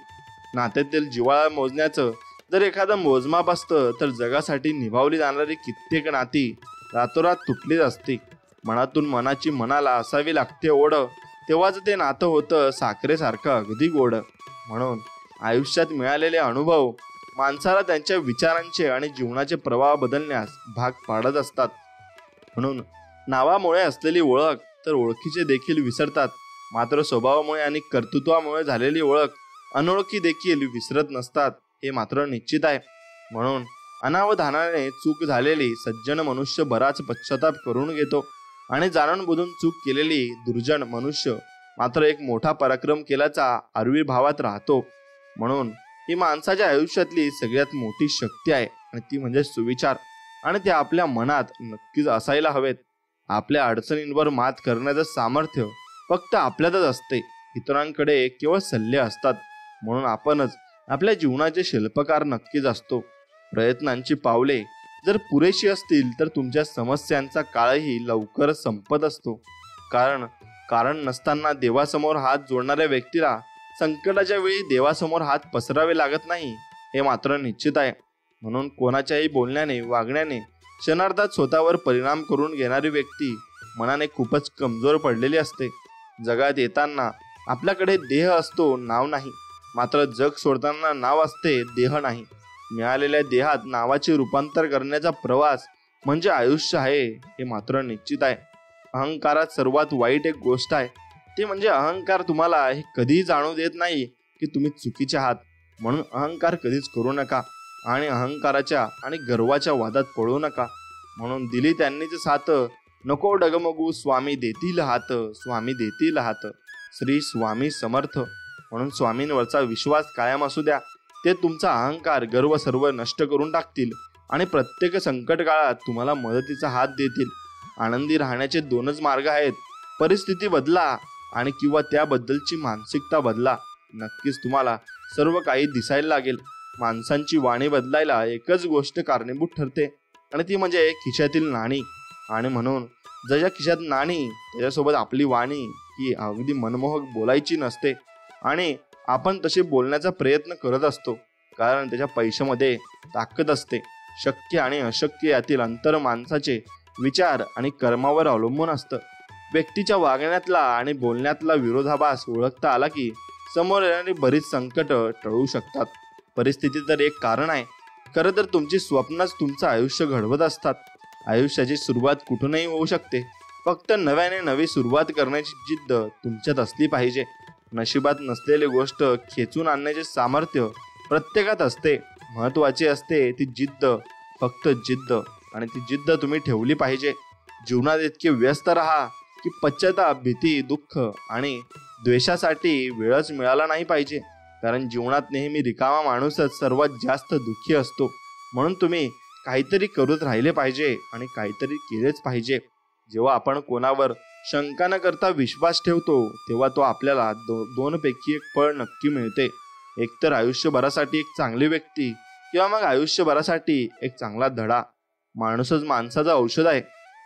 नात्यातील जिव्हाळा मोजण्याचं जर एखादं मोजमाप असतं तर जगासाठी निभावली जाणारी कित्येक नाती रातोरात तुटलीच असती. मनातून मनाची मनाला असावी लागते ओढ, तेव्हाच ते नातं होतं साखरेसारखं अगदी गोड. म्हणून आयुष्यात मिळालेले अनुभव माणसाला त्यांच्या विचारांचे आणि जीवनाचे प्रवाह बदलण्यास भाग पाडत असतात. म्हणून नावामुळे असलेली ओळख तर ओळखीचे देखील विसरतात, मात्र स्वभावामुळे आणि कर्तृत्वामुळे झालेली ओळख अनोळखी देखील विसरत नसतात हे मात्र निश्चित आहे. म्हणून अनावधानाने चूक झालेली सज्जन मनुष्य बराच पश्चाताप करून घेतो आणि जाणून बुजून चूक केलेली दुर्जन मनुष्य मात्र एक मोठा पराक्रम केल्याचा आविर्भावात राहतो. म्हणून ही माणसाच्या आयुष्यातली सगळ्यात मोठी शक्ती आहे आणि ती म्हणजे सुविचार, आणि ते आपल्या मनात नक्कीच असायला हवेत. आपल्या अडचणींवर मात करण्याचं सामर्थ्य फक्त आपल्यातच असते, इतरांकडे केवळ सल्ले असतात. म्हणून आपणच आपल्या जीवनाचे शिल्पकार नक्कीच असतो. प्रयत्नांची पावले जर पुरेशी असतील तर तुमच्या समस्यांचा काळही लवकर संपत असतो. कारण नसताना देवासमोर हात जोडणाऱ्या व्यक्तीला संकटाच्या वेळी देवासमोर हात पसरावे लागत नाही हे मात्र निश्चित आहे. म्हणून कोणाच्याही बोलण्याने वागण्याने क्षणार्धात स्वतःवर परिणाम करून घेणारी व्यक्ती मनाने खूपच कमजोर पडलेली असते. जगात येताना आपल्याकडे देह असतो, नाव नाही, मात्र जग सोडताना नाव असते, देह नाही. मिळालेल्या देहात नावाचे रूपांतर करण्याचा प्रवास म्हणजे आयुष्य आहे हे मात्र निश्चित आहे. अहंकारात सर्वात वाईट एक गोष्ट आहे, ते म्हणजे अहंकार तुम्हाला हे कधीही जाणू देत नाही की तुम्ही चुकीचे आहात. म्हणून अहंकार कधीच करू नका आणि अहंकाराच्या आणि गर्वाच्या वादात पडू नका. म्हणून दिली त्यांनीच साथ, नको डगमगू, स्वामी देतील हात, स्वामी देतील हात. श्री स्वामी समर्थ. म्हणून स्वामींवरचा विश्वास कायम असू द्या. ते तुमचा अहंकार गर्व सर्व नष्ट करून टाकतील आणि प्रत्येक संकट काळात तुम्हाला मदतीचा हात देतील. आनंदी राहण्याचे 2च मार्ग आहेत, परिस्थिती बदला आणि किंवा त्याबद्दलची मानसिकता बदला. नक्कीच तुम्हाला सर्व काही दिसायला लागेल. माणसांची वाणी बदलायला एकच गोष्ट कारणीभूत ठरते आणि ती म्हणजे खिशातील नाणी. आणि म्हणून ज्याच्या खिशात नाणी त्याच्यासोबत आपली वाणी ही अगदी मनमोहक बोलायची नसते आणि आपण तसे बोलण्याचा प्रयत्न करत असतो, कारण त्याच्या पैशामध्ये ताकद असते. शक्य आणि अशक्य यातील अंतर माणसाचे विचार आणि कर्मावर अवलंबून असतं. व्यक्तीच्या वागण्यातला आणि बोलण्यातला विरोधाभास ओळखता आला की समोर येणारी बरीच संकट टळू शकतात. परिस्थिती तर एक कारण आहे. खरं तर तुमची स्वप्नच तुमचं आयुष्य घडवत असतात. आयुष्याची सुरुवात कुठूनही होऊ शकते. फक्त नव्याने नवी सुरुवात करण्याची जिद्द तुमच्यात असली पाहिजे. नशिबात नसलेली गोष्ट खेचून आणण्याचे सामर्थ्य प्रत्येकात असते. महत्वाची असते ती जिद्द, फक्त जिद्द, आणि ती जिद्द तुम्ही ठेवली पाहिजे. जीवनात इतके व्यस्त राहा की पश्चाताप, भीती, दुःख आणि द्वेषासाठी वेळच मिळाला नाही पाहिजे. कारण जीवनात नेहमी रिकामा माणूसच सर्वात जास्त दुःखी असतो. म्हणून तुम्ही काहीतरी करत राहिले पाहिजे आणि काहीतरी केलेच पाहिजे. जेव्हा आपण कोणावर शंका न करता विश्वास ठेवतो तेव्हा तो आपल्याला दोनपैकी एक फळ नक्की मिळते. एकतर आयुष्यभरासाठी एक चांगली व्यक्ती किंवा मग आयुष्यभरासाठी एक चांगला धडा. माणूसच माणसाचं औषध आहे.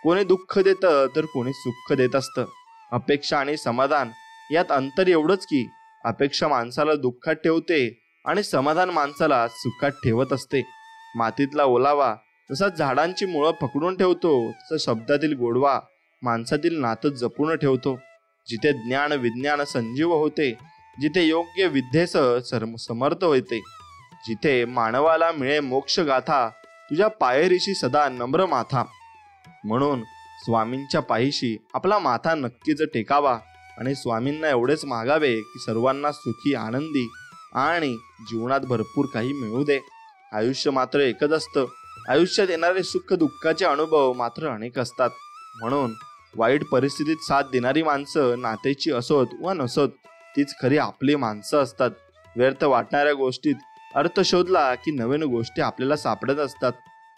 कोणी दुःख देतं तर कोणी सुख देत असतं. अपेक्षा आणि समाधान यात अंतर एवढंच की अपेक्षा माणसाला दुःखात ठेवते आणि समाधान माणसाला सुखात ठेवत असते. मातीतला ओलावा जसा झाडांची मुळं पकडून ठेवतो, तसं शब्दातील गोडवा माणसातील नातं जपून ठेवतो. जिथे ज्ञान विज्ञान संजीव होते, जिथे योग्य विद्येस समर्थ होते, जिथे मानवाला मिळे मोक्ष गाथा, तुझ्या पायरीशी सदा नम्र माथा. म्हणून स्वामींच्या पायीशी आपला माथा नक्कीच टेकावा आणि स्वामींना एवढेच मागावे की सर्वांना सुखी, आनंदी आणि जीवनात भरपूर काही मिळू दे. आयुष्य मात्र एकच असतं. आयुष्यात येणारे सुख दुःखाचे अनुभव मात्र अनेक असतात. म्हणून वाईट परिस्थितीत साथ देणारी माणसं नात्याची असोत वा नसोत, तीच खरी आपली माणसं असतात. व्यर्थ वाटणाऱ्या गोष्टीत अर्थ शोधला की नवीन गोष्टी आपल्याला सापडत असतात.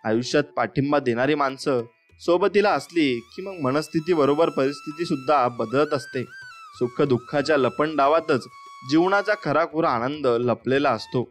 आयुष्यात पाठिंबा देणारी माणसं सोबतीला असली की मग मनस्थिती बरोबर परिस्थिती सुद्धा बदलत असते. सुख दुःखाच्या लपंडावातच जीवनाचा खराखुरा आनंद लपलेला असतो.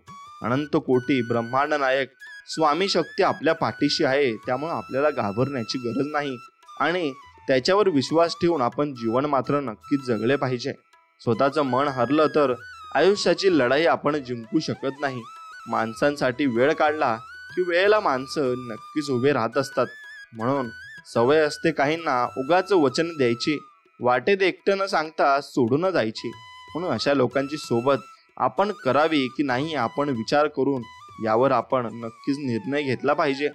अनंत कोटी ब्रह्मांड नायक स्वामी शक्ती आपल्या पाठीशी आहे. त्यामुळे आपल्याला घाबरण्याची गरज नाही आणि त्याच्यावर विश्वास ठेवून आपण जीवन मात्र नक्कीच जगले पाहिजे. स्वतःचं मन हरलं तर आयुष्याची लढाई आपण जिंकू शकत नाही. माणसांसाठी वेळ काढला की वेळेला माणसं नक्कीच उभे राहत असतात. म्हणून सवय असते काहींना उगाच वचन द्यायची, वाटेत एकटं न सांगता सोडून जायची. म्हणून अशा लोकांची सोबत आपण करावी की नाही आपण विचार करून यावर आपण नक्कीच निर्णय घेतला पाहिजे.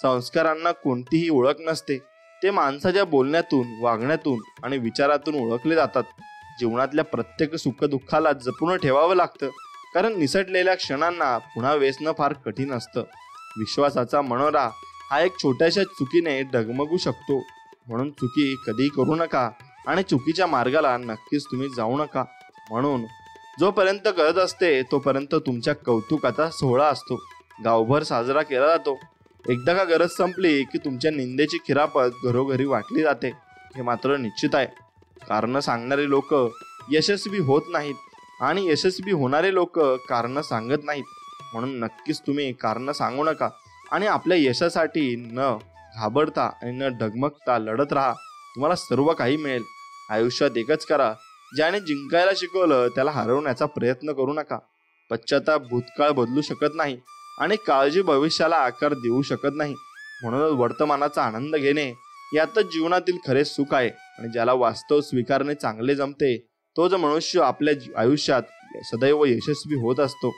संस्कारांना कोणतीही ओळख नसते. ते माणसाच्या बोलण्यातून, वागण्यातून आणि विचारातून ओळखले जातात. जीवनातल्या प्रत्येक सुखदुःखाला जपून ठेवावं लागतं, कारण निसटलेल्या क्षणांना पुन्हा वेचणं फार कठीण असतं. विश्वासाचा मनोरा हा एक छोट्याशा चुकीने डगमगू शकतो. म्हणून चुकी कधी करू नका आणि चुकीच्या मार्गाला नक्कीच तुम्ही जाऊ नका. म्हणून जोपर्यंत करत असते तोपर्यंत तुमच्या कौतुकाचा सोहळा असतो, गावभर साजरा केला जातो. एकदा का गरज संपली की तुमच्या निंदेची खिरापत घरोघरी वाटली जाते. हे मात्र निश्चित आहे. कारण सांगणारे लोक यशस्वी होत नाहीत आणि यशस्वी होणारे लोक कारण सांगत नाहीत. म्हणून नक्कीच तुम्ही कारण सांगू नका आणि आपल्या यशासाठी न घाबरता आणि न डगमगता लढत राहा. तुम्हाला सर्व काही मिळेल. आयुष्यात एकच करा, ज्याने जिंकायला शिकवलं त्याला हरवण्याचा प्रयत्न करू नका. पश्चाताप भूतकाळ बदलू शकत नाही आणि काळजी भविष्याला आकार देऊ शकत नाही. म्हणूनच वर्तमानाचा आनंद घेणे यातच जीवनातील खरे सुख आहे. आणि ज्याला वास्तव स्वीकारणे चांगले जमते तोच मनुष्य आपल्या आयुष्यात सदैव यशस्वी होत असतो.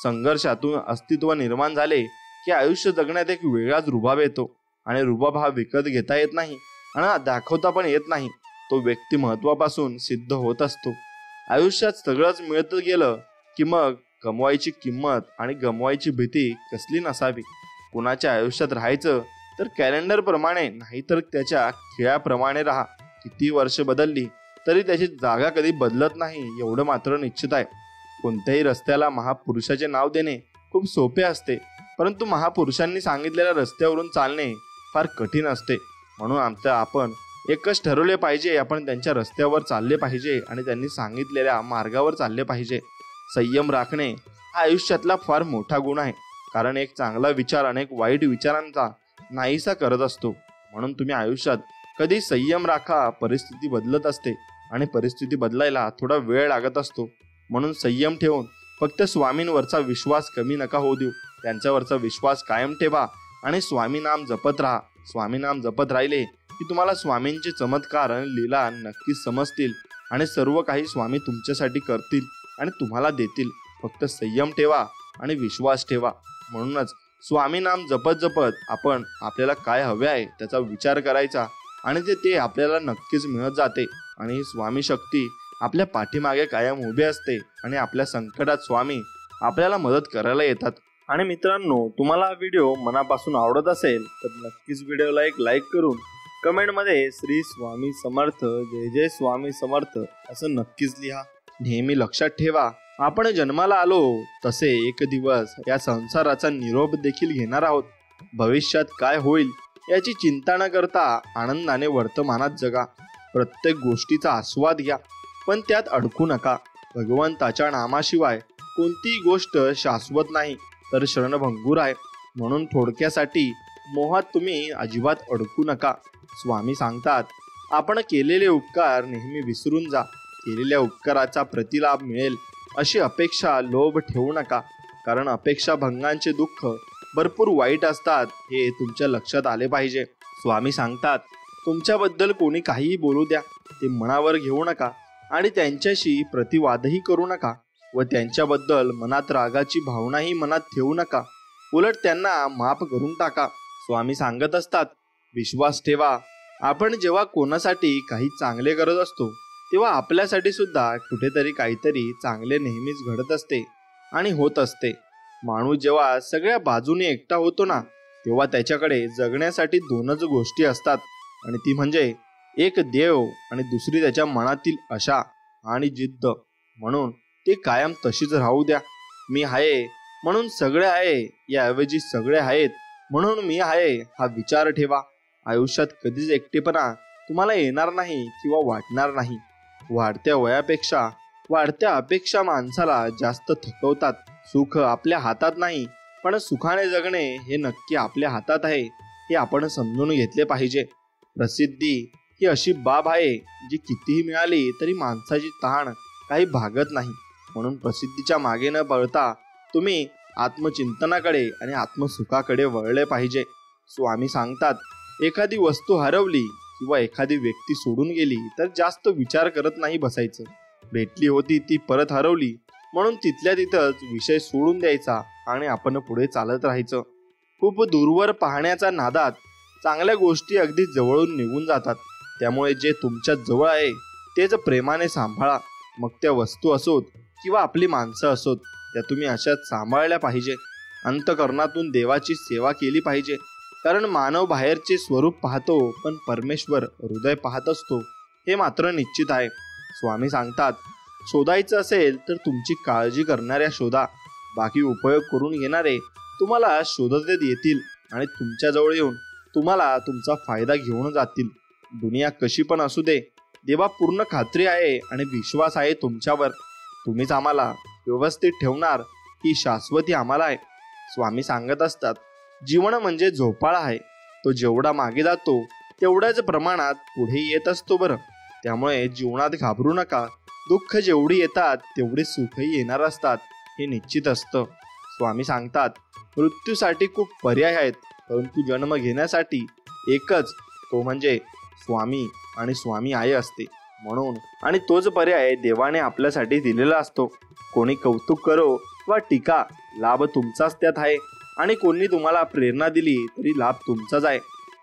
संघर्षातून अस्तित्व निर्माण झाले की आयुष्य जगण्यात एक वेगळाच रुबाब येतो. आणि रुबाब हा विकत घेता येत नाही आणि दाखवता पण येत नाही. तो व्यक्तिमत्वापासून सिद्ध होत असतो. आयुष्यात सगळंच मिळत गेलं की मग कमवायची किंमत आणि गमवायची भीती कसली नसावी. कुणाच्या आयुष्यात राहायचं तर कॅलेंडर प्रमाणे, नाही तर त्याच्या खेळाप्रमाणे राहा. किती वर्ष बदलली तरी त्याची जागा कधी बदलत नाही एवढं मात्र निश्चित आहे. कोणत्याही रस्त्याला महापुरुषाचे नाव देणे खूप सोपे असते, परंतु महापुरुषांनी सांगितलेल्या रस्त्यावरून चालणे फार कठीण असते. म्हणून आपण एकच ठरवले पाहिजे, आपण त्यांच्या रस्त्यावर चालले पाहिजे आणि त्यांनी सांगितलेल्या मार्गावर चालले पाहिजे. संयम राखणे हा आयुष्यातला फार मोठा गुण आहे, कारण एक चांगला विचार अनेक वाईट विचारांचा नाहीसा करत असतो. म्हणून तुम्ही आयुष्यात कधी संयम राखा. परिस्थिती बदलत असते आणि परिस्थिती बदलायला थोडा वेळ लागत असतो. म्हणून संयम ठेवून फक्त स्वामींवरचा विश्वास कमी नका होऊ देऊ. त्यांच्यावरचा विश्वास कायम ठेवा आणि स्वामी नाम जपत राहा. स्वामी नाम जपत राहिले की तुम्हाला स्वामींचे चमत्कार आणि लीला नक्कीच समजतील आणि सर्व काही स्वामी तुमच्यासाठी करतील आणि तुम्हाला देतील. फक्त संयम ठेवा आणि विश्वास ठेवा. म्हणूनच स्वामी नाम जपत जपत आपण आपल्याला काय हवे आहे त्याचा विचार करायचा आणि ते आपल्याला नक्कीच मिळत जाते. आणि स्वामी शक्ती आपल्या पाठीमागे कायम उभी असते आणि आपल्या संकटात स्वामी आपल्याला मदत करायला येतात. आणि मित्रांनो, तुम्हाला हा व्हिडिओ मनापासून आवडत असेल तर नक्कीच व्हिडिओला एक लाईक करून कमेंटमध्ये श्री स्वामी समर्थ, जय जय स्वामी समर्थ असं नक्कीच लिहा. नेहमी लक्षात ठेवा, आपण जन्माला आलो तसे एक दिवस या संसाराचा निरोप देखील घेणार आहोत. भविष्यात काय होईल याची चिंता न करता आनंदाने वर्तमानात जगा. प्रत्येक गोष्टीचा आस्वाद घ्या, पण त्यात अडकू नका. भगवंताच्या नामाशिवाय कोणतीही गोष्ट शाश्वत नाही तर शरणभंगूर आहे. म्हणून थोडक्यासाठी मोहात तुम्ही अजिबात अडकू नका. स्वामी सांगतात, आपण केलेले उपकार नेहमी विसरून जा. केलेल्या उपकाराचा प्रतिलाभ मिळेल अशी अपेक्षा, लोभ ठेवू नका. कारण अपेक्षा भंगांचे दुःख भरपूर वाईट असतात हे तुमच्या लक्षात आले पाहिजे. स्वामी सांगतात, तुमच्याबद्दल कोणी काहीही बोलू द्या, ते मनावर घेऊ नका आणि त्यांच्याशी प्रतिवादही करू नका व त्यांच्याबद्दल मनात रागाची भावनाही मनात ठेवू नका. उलट त्यांना माफ करून टाका. स्वामी सांगत असतात, विश्वास ठेवा. आपण जेव्हा कोणासाठी काही चांगले करत असतो तेव्हा आपल्यासाठी सुद्धा कुठेतरी काहीतरी चांगले नेहमीच घडत असते आणि होत असते. माणूस जेव्हा सगळ्या बाजूने एकटा होतो ना, तेव्हा त्याच्याकडे जगण्यासाठी दोनच गोष्टी असतात आणि ती म्हणजे एक देव आणि दुसरी त्याच्या मनातील आशा आणि जिद्द. म्हणून ते कायम तशीच राहू द्या. मी आहे म्हणून सगळे आहे याऐवजी सगळे आहेत म्हणून मी आहे हा विचार ठेवा. आयुष्यात कधीच एकटेपणा तुम्हाला येणार नाही किंवा वाटणार नाही. वाढत्या वयापेक्षा वाढत्या अपेक्षा माणसाला जास्त थकवतात. सुख आपल्या हातात नाही, पण सुखाने जगणे हे नक्की आपल्या हातात आहे हे आपण समजून घेतले पाहिजे. प्रसिद्धी ही अशी बाब आहे जी कितीही मिळाली तरी माणसाची तहान काही भागत नाही. म्हणून प्रसिद्धीच्या मागे न पळता तुम्ही आत्मचिंतनाकडे आणि आत्मसुखाकडे वळले पाहिजे. स्वामी सांगतात, एखादी वस्तू हरवली किंवा एखादी व्यक्ती सोडून गेली तर जास्त विचार करत नाही बसायचं. भेटली होती ती परत हरवली म्हणून तिथल्या तिथंच विषय सोडून द्यायचा आणि आपण पुढे चालत राहायचं. खूप दूरवर पाहण्याच्या नादात चांगल्या गोष्टी अगदी जवळून निघून जातात. त्यामुळे जे तुमच्या जवळ आहे तेच प्रेमाने सांभाळा. मग त्या वस्तू असोत किंवा आपली माणसं असोत, त्या तुम्ही अशाच सांभाळल्या पाहिजे. अंतःकरणातून देवाची सेवा केली पाहिजे. कारण मानव बाहेरचे स्वरूप पाहतो पण परमेश्वर हृदय पाहत असतो हे मात्र निश्चित आहे. स्वामी सांगतात, शोधायचं असेल तर तुमची काळजी करणाऱ्या शोधा. बाकी उपयोग करून घेणारे तुम्हाला शोधत येतील आणि तुमच्याजवळ येऊन तुम्हाला तुमचा फायदा घेऊन जातील. दुनिया कशी पण असू दे, देवा पूर्ण खात्री आहे आणि विश्वास आहे तुमच्यावर. तुम्हीच आम्हाला व्यवस्थित ठेवणार ही शाश्वती आम्हाला आहे. स्वामी सांगत असतात, जीवन म्हणजे झोपाळा आहे. तो जेवढा मागे जातो तेवढ्याच प्रमाणात पुढे येत असतो बरं. त्यामुळे जीवनात घाबरू नका. दुःख जेवढी येतात तेवढे सुखही येणार असतात हे निश्चित असतं. स्वामी सांगतात, मृत्यूसाठी खूप पर्याय आहेत, परंतु जन्म घेण्यासाठी एकच, तो म्हणजे स्वामी आणि स्वामी आई असते. म्हणून आणि तोच पर्याय देवाने आपल्यासाठी दिलेला असतो. कोणी कौतुक करो वा टीका, लाभ तुमचाच त्यात आहे. आणि कोणी तुम्हाला प्रेरणा दिली तरी लाभ तुमचाच आहे.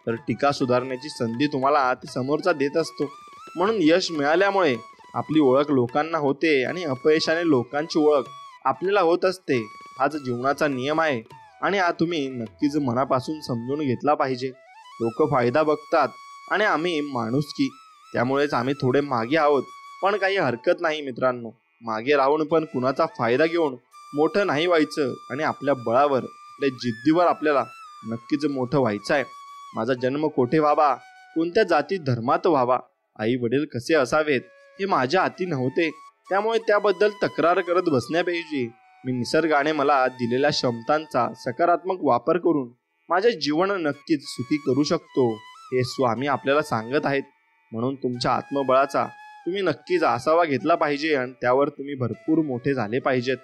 तर टीका सुधारण्याची संधी तुम्हाला ते समोरचा देत असतो. म्हणून यश मिळाल्यामुळे आपली ओळख लोकांना होते आणि अपयशाने लोकांची ओळख आपल्याला होत असते. हाच जीवनाचा नियम आहे आणि हा तुम्ही नक्कीच मनापासून समजून घेतला पाहिजे. लोक फायदा बघतात आणि आम्ही माणुसकी, त्यामुळेच आम्ही थोडे मागे आहोत. पण काही हरकत नाही मित्रांनो, मागे राहून पण कुणाचा फायदा घेऊन मोठं नाही व्हायचं आणि आपल्या बळावर, आपल्या जिद्दीवर आपल्याला नक्कीच मोठं व्हायचं आहे. माझा जन्म कोठे व्हावा, कोणत्या जाती धर्मात व्हावा, आई वडील कसे असावेत हे माझ्या हाती नव्हते. त्यामुळे त्याबद्दल तक्रार करत बसण्यापेक्षा मी निसर्गाने मला दिलेल्या क्षमतांचा सकारात्मक वापर करून माझे जीवन नक्कीच सुखी करू शकतो हे स्वामी आपल्याला सांगत आहेत. म्हणून तुमच्या आत्मबळाचा तुम्ही नक्कीच आसावा घेतला पाहिजे आणि त्यावर तुम्ही भरपूर मोठे झाले पाहिजेत.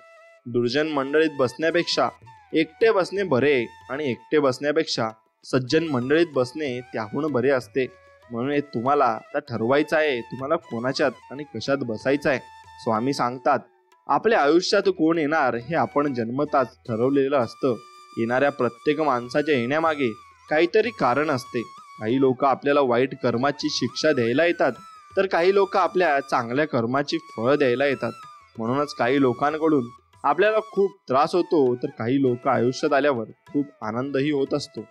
दुर्जन मंडळीत बसण्यापेक्षा एकटे बसणे बरे आणि एकटे बसण्यापेक्षा सज्जन मंडळीत बसणे त्याहून बरे असते. म्हणून हे तुम्हाला आता ठरवायचं आहे तुम्हाला कोणाच्यात आणि कशात बसायचं आहे. स्वामी सांगतात, आपल्या आयुष्यात कोण येणार हे आपण जन्मताच ठरवलेलं असतं. येणाऱ्या प्रत्येक माणसाच्या येण्यामागे काहीतरी कारण असते. काही लोक आपल्याला वाईट कर्माची शिक्षा द्यायला येतात, तर काही लोक आपल्या चांगल्या कर्माची फळं द्यायला येतात. म्हणूनच काही लोकांकडून आपल्याला खूप त्रास होतो, तर काही लोक आयुष्यात आल्यावर खूप आनंदही होत असतो.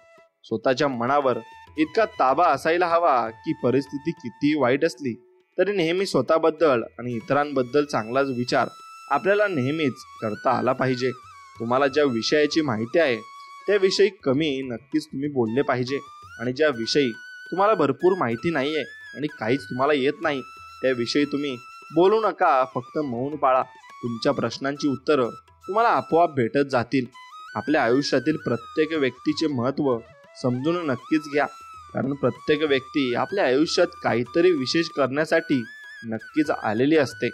स्वतःच्या मनावर इतका ताबा असायला हवा की परिस्थिती कितीही वाईट असली तरी नेहमी स्वतःबद्दल आणि इतरांबद्दल चांगलाच विचार आपल्याला नेहमीच करता आला पाहिजे. तुम्हाला ज्या विषयाची माहिती आहे त्याविषयी कमी नक्कीच तुम्ही बोलले पाहिजे, आणि ज्या विषयी तुम्हाला भरपूर माहिती नाही आहे आणि काहीच तुम्हाला येत नाही त्याविषयी तुम्ही बोलू नका. फक्त मौन पाळा. तुमच्या प्रश्नांची उत्तरं तुम्हाला आपोआप भेटत जातील. आपल्या आयुष्यातील प्रत्येक व्यक्तीचे महत्त्व समजून नक्कीच घ्या, कारण प्रत्येक व्यक्ती आपल्या आयुष्यात काहीतरी विशेष करण्यासाठी नक्कीच आलेली असते.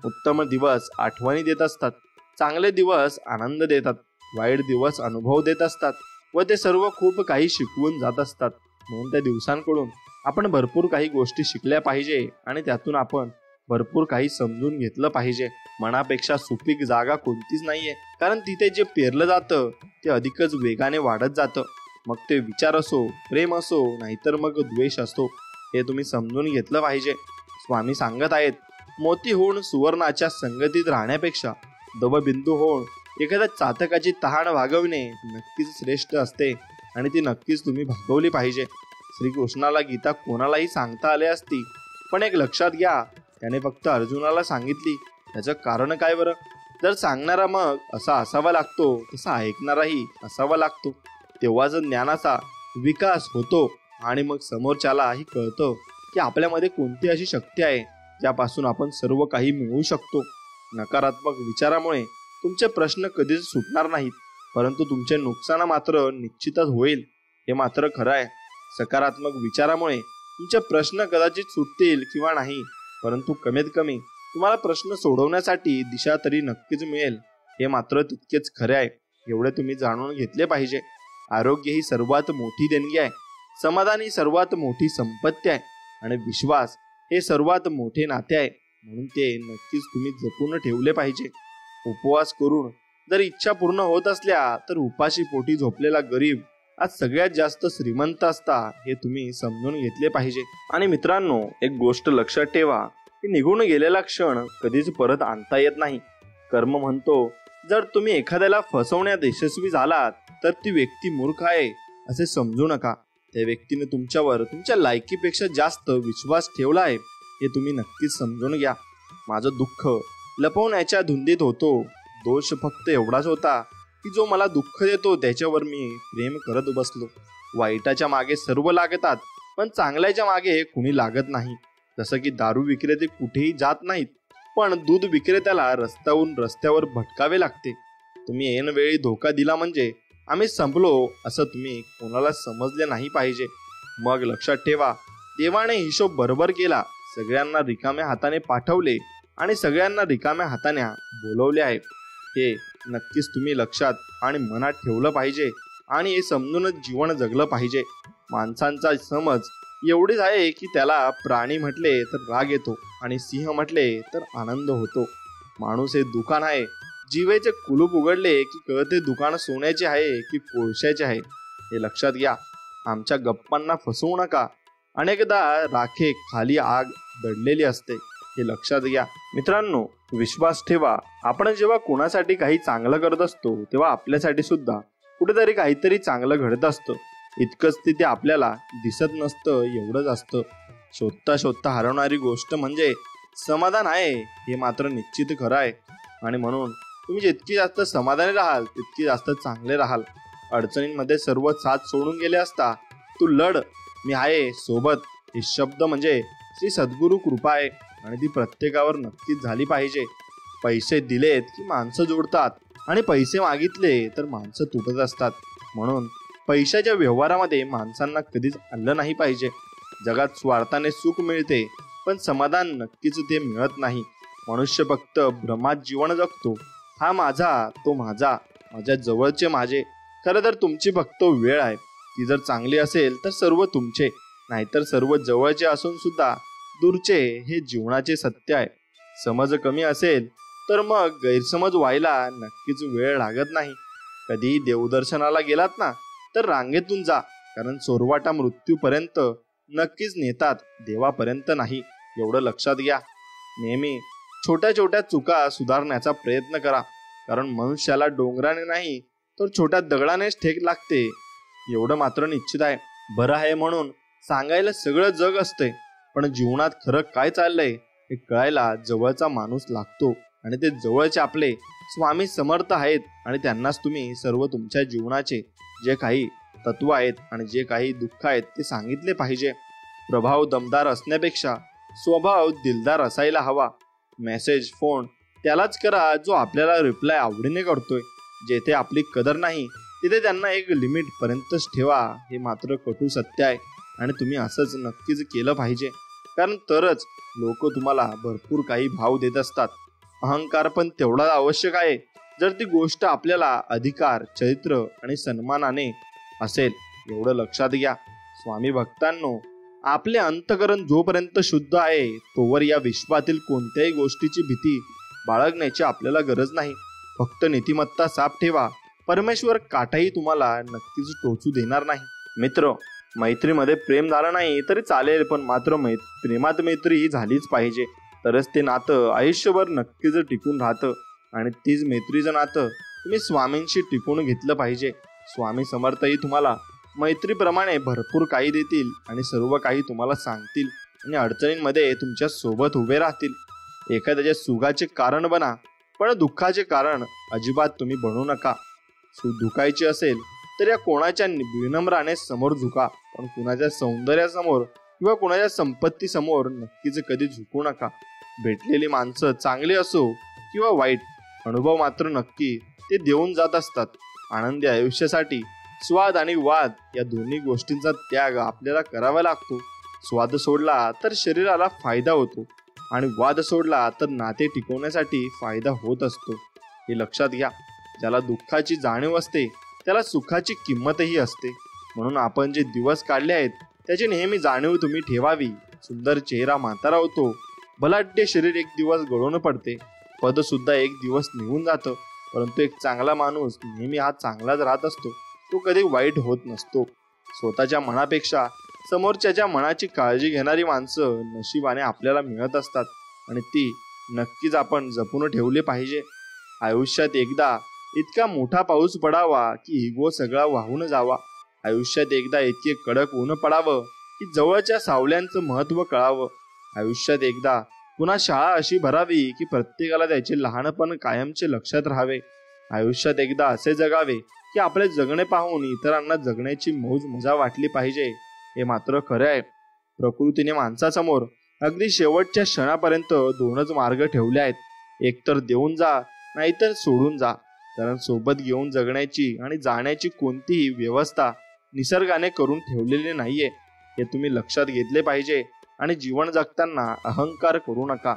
उत्तम दिवस आठवणी देत असतात, चांगले दिवस आनंद देतात, वाईट दिवस अनुभव देत असतात व ते सर्व खूप काही शिकवून जात असतात. म्हणून त्या दिवसांकडून आपण भरपूर काही गोष्टी शिकल्या पाहिजे आणि त्यातून आपण भरपूर काही समजून घेतलं पाहिजे. मनापेक्षा सुपीक जागा कोणतीच नाहीये, कारण तिथे जे पेरलं जातं ते अधिकच वेगाने वाढत जातं. मग ते विचार असो, प्रेम असो, नाहीतर मग द्वेष असो, हे तुम्ही समजून घेतलं पाहिजे. स्वामी सांगत आहेत, मोती होऊन सुवर्णाच्या संगतीत राहण्यापेक्षा दवबिंदू होऊन एखाद्या चातकाची तहान भागवणे नक्कीच श्रेष्ठ असते आणि ती नक्कीच तुम्ही भागवली पाहिजे. श्रीकृष्णाला गीता कोणालाही सांगता आली असती, पण एक लक्षात घ्या, त्याने फक्त अर्जुनाला सांगितली. त्याचं कारण काय बरं? जर सांगणारा मग असा असावा लागतो तसा ऐकणाराही असावा लागतो. तेव्हाच ज्ञानाचा विकास होतो आणि मग समोरच्यालाही कळतं की आपल्यामध्ये कोणती अशी शक्ती आहे ज्यापासून आपण सर्व काही मिळवू शकतो. नकारात्मक विचारामुळे तुमचे प्रश्न कधीच सुटणार नाहीत, परंतु तुमचे नुकसान मात्र निश्चितच होईल, हे मात्र खरं आहे. सकारात्मक विचारामुळे तुमचे प्रश्न कदाचित सुटतील किंवा नाही, परंतु कमीत कमी तुम्हाला प्रश्न सोडवण्यासाठी दिशा तरी नक्कीच मिळेल, हे मात्र तितकेच खरे आहे. एवढे तुम्ही जाणून घेतले पाहिजे. आरोग्य ही सर्वात मोठी देणगी आहे, समाधान ही सर्वात मोठी संपत्ती आहे आणि विश्वास हे सर्वात मोठे नाते आहे. म्हणून ते नक्कीच तुम्ही जपून ठेवले पाहिजे. उपवास करून जर इच्छा पूर्ण होत असल्या तर उपाशी पोटी झोपलेला गरीब आज सगळ्यात जास्त श्रीमंत असता, हे तुम्ही समजून घेतले पाहिजे. आणि मित्रांनो, एक गोष्ट लक्षात ठेवा की निघून गेलेला क्षण कधीच परत आणता येत नाही. कर्म म्हणतो, जर तुम्ही एखाद्याला फसवण्यात यशस्वी झालात तर ती व्यक्ती मूर्ख आहे असे समजू नका. त्या व्यक्तीने तुमच्यावर तुमच्या लायकीपेक्षा जास्त विश्वास ठेवला आहे, हे तुम्ही नक्कीच समजून घ्या. माझं दुःख लपवण्याच्या धुंदीत होतो. दोष फक्त एवढाच होता की जो मला दुःख देतो त्याच्यावर मी प्रेम करत बसलो. वाईटाच्या मागे सर्व लागतात, पण चांगल्याच्या मागे कुणी लागत नाही. जसं की दारू विक्रेते कुठेही जात नाहीत, पण दूध विक्रेत्याला रस्त्यावर भटकावे लागते. तुम्ही ऐन वेळी धोका दिला म्हणजे आम्ही संपलो असं तुम्ही कोणाला समजले नाही पाहिजे. मग लक्षात ठेवा, देवाने हिशोब बरोबर केला. सगळ्यांना रिकाम्या हाताने पाठवले आणि सगळ्यांना रिकाम्या हाताने बोलवले आहे. हे नक्कीच तुम्ही लक्षात आणि मनात ठेवलं पाहिजे आणि हे समजूनच जीवन जगलं पाहिजे. माणसांचा समज एवढीच आहे की त्याला प्राणी म्हटले तर राग येतो आणि सिंह म्हटले तर आनंद होतो. माणूस हे दुकान आहे, जिवेचे कुलूप उघडले की कळते दुकान सोन्याचे आहे की कोळशाचे आहे. हे लक्षात घ्या. आमच्या गप्पांना फसवू नका. अनेकदा राखे खाली आग दडलेली असते, हे लक्षात घ्या. मित्रांनो, विश्वास ठेवा. आपण जेव्हा कोणासाठी काही चांगलं करत असतो तेव्हा आपल्यासाठी सुद्धा कुठेतरी काहीतरी चांगलं घडत असतं. इतकंच तिथे आपल्याला दिसत नसतं, एवढंच असतं. शोधता शोधता हरवणारी गोष्ट म्हणजे समाधान आहे, हे मात्र निश्चित खरं आहे. आणि म्हणून तुम्ही जितकी जास्त समाधानी राहाल तितकी जास्त चांगले राहाल. अडचणींमध्ये सर्व साथ सोडून गेले असता तू लढ, मी आहे सोबत, हे शब्द म्हणजे श्री सद्गुरु कृपा आहे आणि ती प्रत्येकावर नक्कीच झाली पाहिजे. पैसे दिलेत की माणसं जोडतात आणि पैसे मागितले तर माणसं तुटत असतात. म्हणून पैशाच्या व्यवहारामध्ये माणसांना कधीच आलं नाही पाहिजे. जगात स्वार्थाने सुख मिळते पण समाधान नक्कीच ते मिळत नाही. मनुष्य फक्त भ्रमात जीवन जगतो. हा माझा, तो माझा, माझ्या जवळचे माझे. खरं तर तुमची फक्त वेळ आहे. ती जर चांगली असेल तर सर्व तुमचे, नाहीतर सर्व जवळचे असून सुद्धा दूरचे. हे जीवनाचे सत्य आहे. समज कमी असेल तर मग गैरसमज व्हायला नक्कीच वेळ लागत नाही. कधी देवदर्शनाला गेलात ना तर रांगेतून जा, कारण सोरवाटा मृत्यूपर्यंत नक्कीच नेतात, देवापर्यंत नाही. एवढं लक्षात घ्या. नेहमी छोट्या छोट्या चुका सुधारण्याचा प्रयत्न करा, कारण मनुष्याला डोंगराने नाही तर छोट्या दगडानेच ठेक लागते, एवढं मात्र निश्चित आहे. बरं आहे म्हणून सांगायला सगळं जग असतंय, पण जीवनात खरं काय चाललंय हे कळायला जवळचा माणूस लागतो. आणि ते जवळचे आपले स्वामी समर्थ आहेत. आणि त्यांनाच तुम्ही सर्व तुमच्या जीवनाचे जे काही तत्व आहेत आणि जे काही दुःख आहेत ते सांगितले पाहिजे. प्रभाव दमदार असण्यापेक्षा स्वभाव दिलदार असायला हवा. मेसेज, फोन त्यालाच करा जो आपल्याला रिप्लाय आवडीने करतोय. जेथे आपली कदर नाही तिथे त्यांना एक लिमिट पर्यंतच ठेवा. हे मात्र कटू सत्य आहे आणि तुम्ही असंच नक्कीच केलं पाहिजे, कारण तरच लोक तुम्हाला भरपूर काही भाव देत असतात. अहंकार पण तेवढा आवश्यक आहे जर ती गोष्ट आपल्याला अधिकार, चरित्र आणि सन्मानाने असेल. एवढं लक्षात घ्या. स्वामी भक्तांनो, आपले अंतकरण जोपर्यंत शुद्ध आहे तोवर या विश्वातील कोणत्याही गोष्टीची भीती बाळगण्याची आपल्याला गरज नाही. फक्त नीतिमत्ता साफ ठेवा. परमेश्वर काटाही तुम्हाला नक्कीच टोचू देणार नाही. मित्र, मैत्रीमध्ये प्रेम झालं नाही तरी चालेल, पण मात्र प्रेमात मैत्री झालीच पाहिजे, तरच ते नातं आयुष्यभर नक्कीच टिकून राहतं. आणि तीच मैत्रीचं नातं तुम्ही स्वामींशी टिकून घेतलं पाहिजे. स्वामी समर्थही तुम्हाला मैत्रीप्रमाणे भरपूर काही देतील आणि सर्व काही तुम्हाला सांगतील आणि अडचणींमध्ये तुमच्या सोबत उभे राहतील. एखाद्याच्या सुखाचे कारण बना, पण दुःखाचे कारण अजिबात तुम्ही बनू नका. सुख दुखायची असेल तर या कोणाच्या विनम्राने समोर झुका, पण कुणाच्या सौंदर्यासमोर किंवा कुणाच्या संपत्ती समोर नक्कीच कधी झुकू नका. भेटलेली माणसं चांगली असो किंवा वाईट, अनुभव मात्र नक्की ते देऊन जात असतात. आनंदी आयुष्यासाठी स्वाद आणि वाद या दोन्ही गोष्टींचा त्याग आपल्याला करावा लागतो. स्वाद सोडला तर शरीराला फायदा होतो आणि वाद सोडला तर नाते टिकवण्यासाठी फायदा होत असतो. हे लक्षात घ्या. ज्याला दुःखाची जाणीव असते त्याला सुखाची किंमतही असते. म्हणून आपण जे दिवस काढले आहेत त्याची नेहमी जाणीव तुम्ही ठेवावी. सुंदर चेहरा म्हातारा होतो, बलाढ्य शरीर एक दिवस गळून पडते, पद सुद्धा एक दिवस निघून जातं, परंतु एक चांगला माणूस नेहमी हा चांगलाच राहत असतो. तो कधी वाईट होत नसतो. स्वतःच्या मनापेक्षा समोरच्याच्या मनाची काळजी घेणारी माणसं नशिबाने आपल्याला मिळत असतात आणि ती नक्कीच आपण जपून ठेवले पाहिजे. आयुष्यात एकदा इतका मोठा पाऊस पडावा की इगो सगळा वाहून जावा. आयुष्यात एकदा इतके कडक ऊन पडावं की जवळच्या सावल्यांचं महत्त्व कळावं. आयुष्यात एकदा पुन्हा शाळा अशी भरावी की प्रत्येकाला त्याचे लहानपण कायमचे लक्षात राहावे. आयुष्यात एकदा असे जगावे की आपले जगणे पाहून इतरांना जगण्याची मौज मजा वाटली पाहिजे. हे मात्र खरे आहे. प्रकृतीने माणसासमोर अगदी शेवटच्या क्षणापर्यंत दोनच मार्ग ठेवले आहेत. एकतर देऊन जा, नाहीतर सोडून जा. कारण सोबत घेऊन जगण्याची आणि जाण्याची कोणतीही व्यवस्था निसर्गाने करून ठेवलेली नाहीये. हे तुम्ही लक्षात घेतले पाहिजे. आणि जीवन जगताना अहंकार करू नका.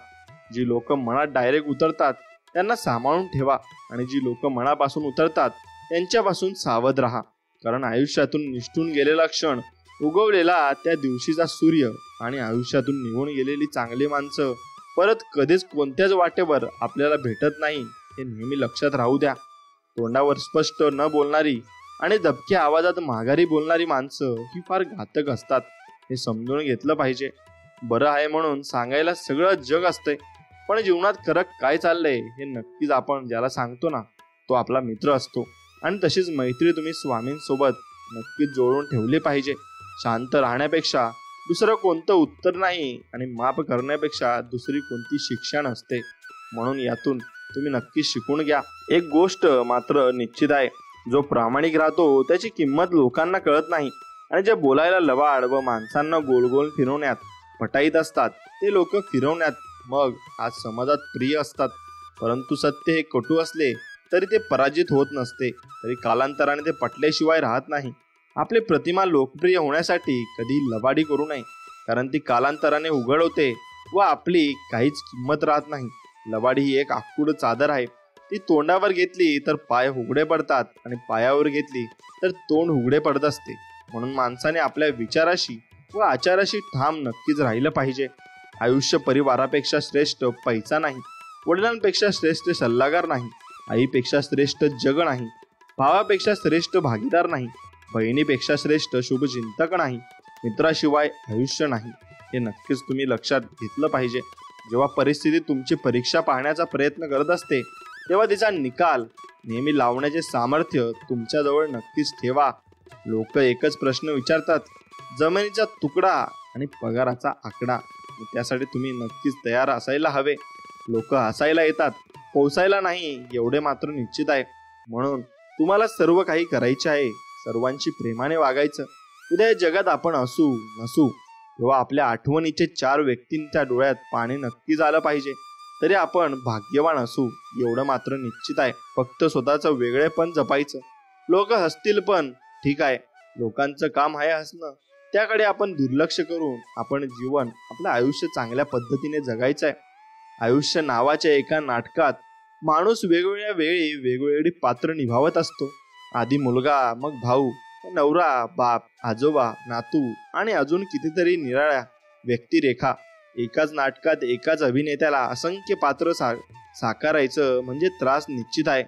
जी लोक मनात डायरेक्ट उतरतात त्यांना सांभाळून ठेवा आणि जी लोक मनापासून उतरतात त्यांच्यापासून सावध राहा. कारण आयुष्यातून निष्ठून गेलेला क्षण, उगवलेला त्या दिवशीचा सूर्य आणि आयुष्यातून निघून गेलेली चांगली माणसं परत कधीच कोणत्याच वाटेवर आपल्याला भेटत नाही. हे नेहमी लक्षात राहू द्या. तोंडावर स्पष्ट न बोलणारी आणि दबक्या आवाजात माघारी बोलणारी माणसं ही फार घातक असतात. हे समजून घेतलं पाहिजे. बरं आहे म्हणून सांगायला सगळं जग असतंय, पण जीवनात खरं काय चाललंय हे नक्कीच आपण ज्याला सांगतो ना तो आपला मित्र असतो. आणि तशीच मैत्री तुम्ही स्वामींसोबत नक्कीच जोडून ठेवली पाहिजे. शांत राहण्यापेक्षा दुसरं कोणतं उत्तर नाही आणि माफ करण्यापेक्षा दुसरी कोणती शिक्षा नसते. म्हणून यातून तुम्ही नक्कीच शिकून घ्या. एक गोष्ट मात्र निश्चित आहे, जो प्रामाणिक राहतो त्याची किंमत लोकांना कळत नाही. आणि जे बोलायला लवाड व माणसांना गोल गोल फिरवण्यात पटाईत असतात ते लोक फिरवण्यात मग आज समाजात प्रिय असतात. परंतु सत्य हे कटू असले तरी ते पराजित होत नसते, तरी कालांतराने ते पटल्याशिवाय राहत नाही. आपली प्रतिमा लोकप्रिय होण्यासाठी कधी लबाडी करू नये, कारण ती कालांतराने उघड होते व आपली काहीच किंमत राहत नाही. लबाडी ही एक आखूड चादर आहे. ती तोंडावर घेतली तर पाय उघडे पडतात आणि पायावर घेतली तर तोंड उघडे पडत असते. म्हणून माणसाने आपल्या विचाराशी व आचाराशी ठाम नक्कीच राहिलं पाहिजे. आयुष्य परिवारापेक्षा श्रेष्ठ पैसा नाही, वडिलांपेक्षा श्रेष्ठ सल्लागार नाही, आईपेक्षा श्रेष्ठ जग नाही, भावापेक्षा श्रेष्ठ भागीदार नाही, बहिणीपेक्षा श्रेष्ठ शुभचिंतक नाही, मित्राशिवाय आयुष्य नाही. हे नक्कीच तुम्ही लक्षात घेतलं पाहिजे. जेव्हा परिस्थिती तुमची परीक्षा पाहण्याचा प्रयत्न करत असते तेव्हा तिचा निकाल नेहमी लावण्याचे सामर्थ्य तुमच्याजवळ नक्कीच ठेवा. लोक एकच प्रश्न विचारतात, जमिनीचा तुकडा आणि पगाराचा आकडा. त्यासाठी तुम्ही नक्कीच तयार असायला हवे. लोक हसायला येतात, पोसायला नाही, एवढे मात्र निश्चित आहे. म्हणून तुम्हाला सर्व काही करायचे आहे, सर्वांशी प्रेमाने वागायचं. उद्या या जगात आपण असू नसू तेव्हा आपल्या आठवणीचे 4 व्यक्तींच्या डोळ्यात पाणी नक्कीच आलं पाहिजे. तरी आपण भाग्यवान असू एवढं मात्र निश्चित आहे. फक्त स्वतःचं वेगळेपण जपायचं. लोक हसतील पण ठीक आहे, लोकांचं काम आहे हसणं. त्याकडे आपण दुर्लक्ष करून आपण जीवन, आपलं आयुष्य चांगल्या पद्धतीने जगायचं आहे. आयुष्य नावाच्या एका नाटकात माणूस वेगवेगळ्या वेळी वेगवेगळी पात्र निभावत असतो. आधी मुलगा, मग भाऊ, नवरा, बाप, आजोबा, नातू आणि अजून कितीतरी निराळ्या व्यक्तिरेखा. एकाच नाटकात एकाच अभिनेत्याला असंख्य पात्र साकारायचं म्हणजे त्रास निश्चित आहे.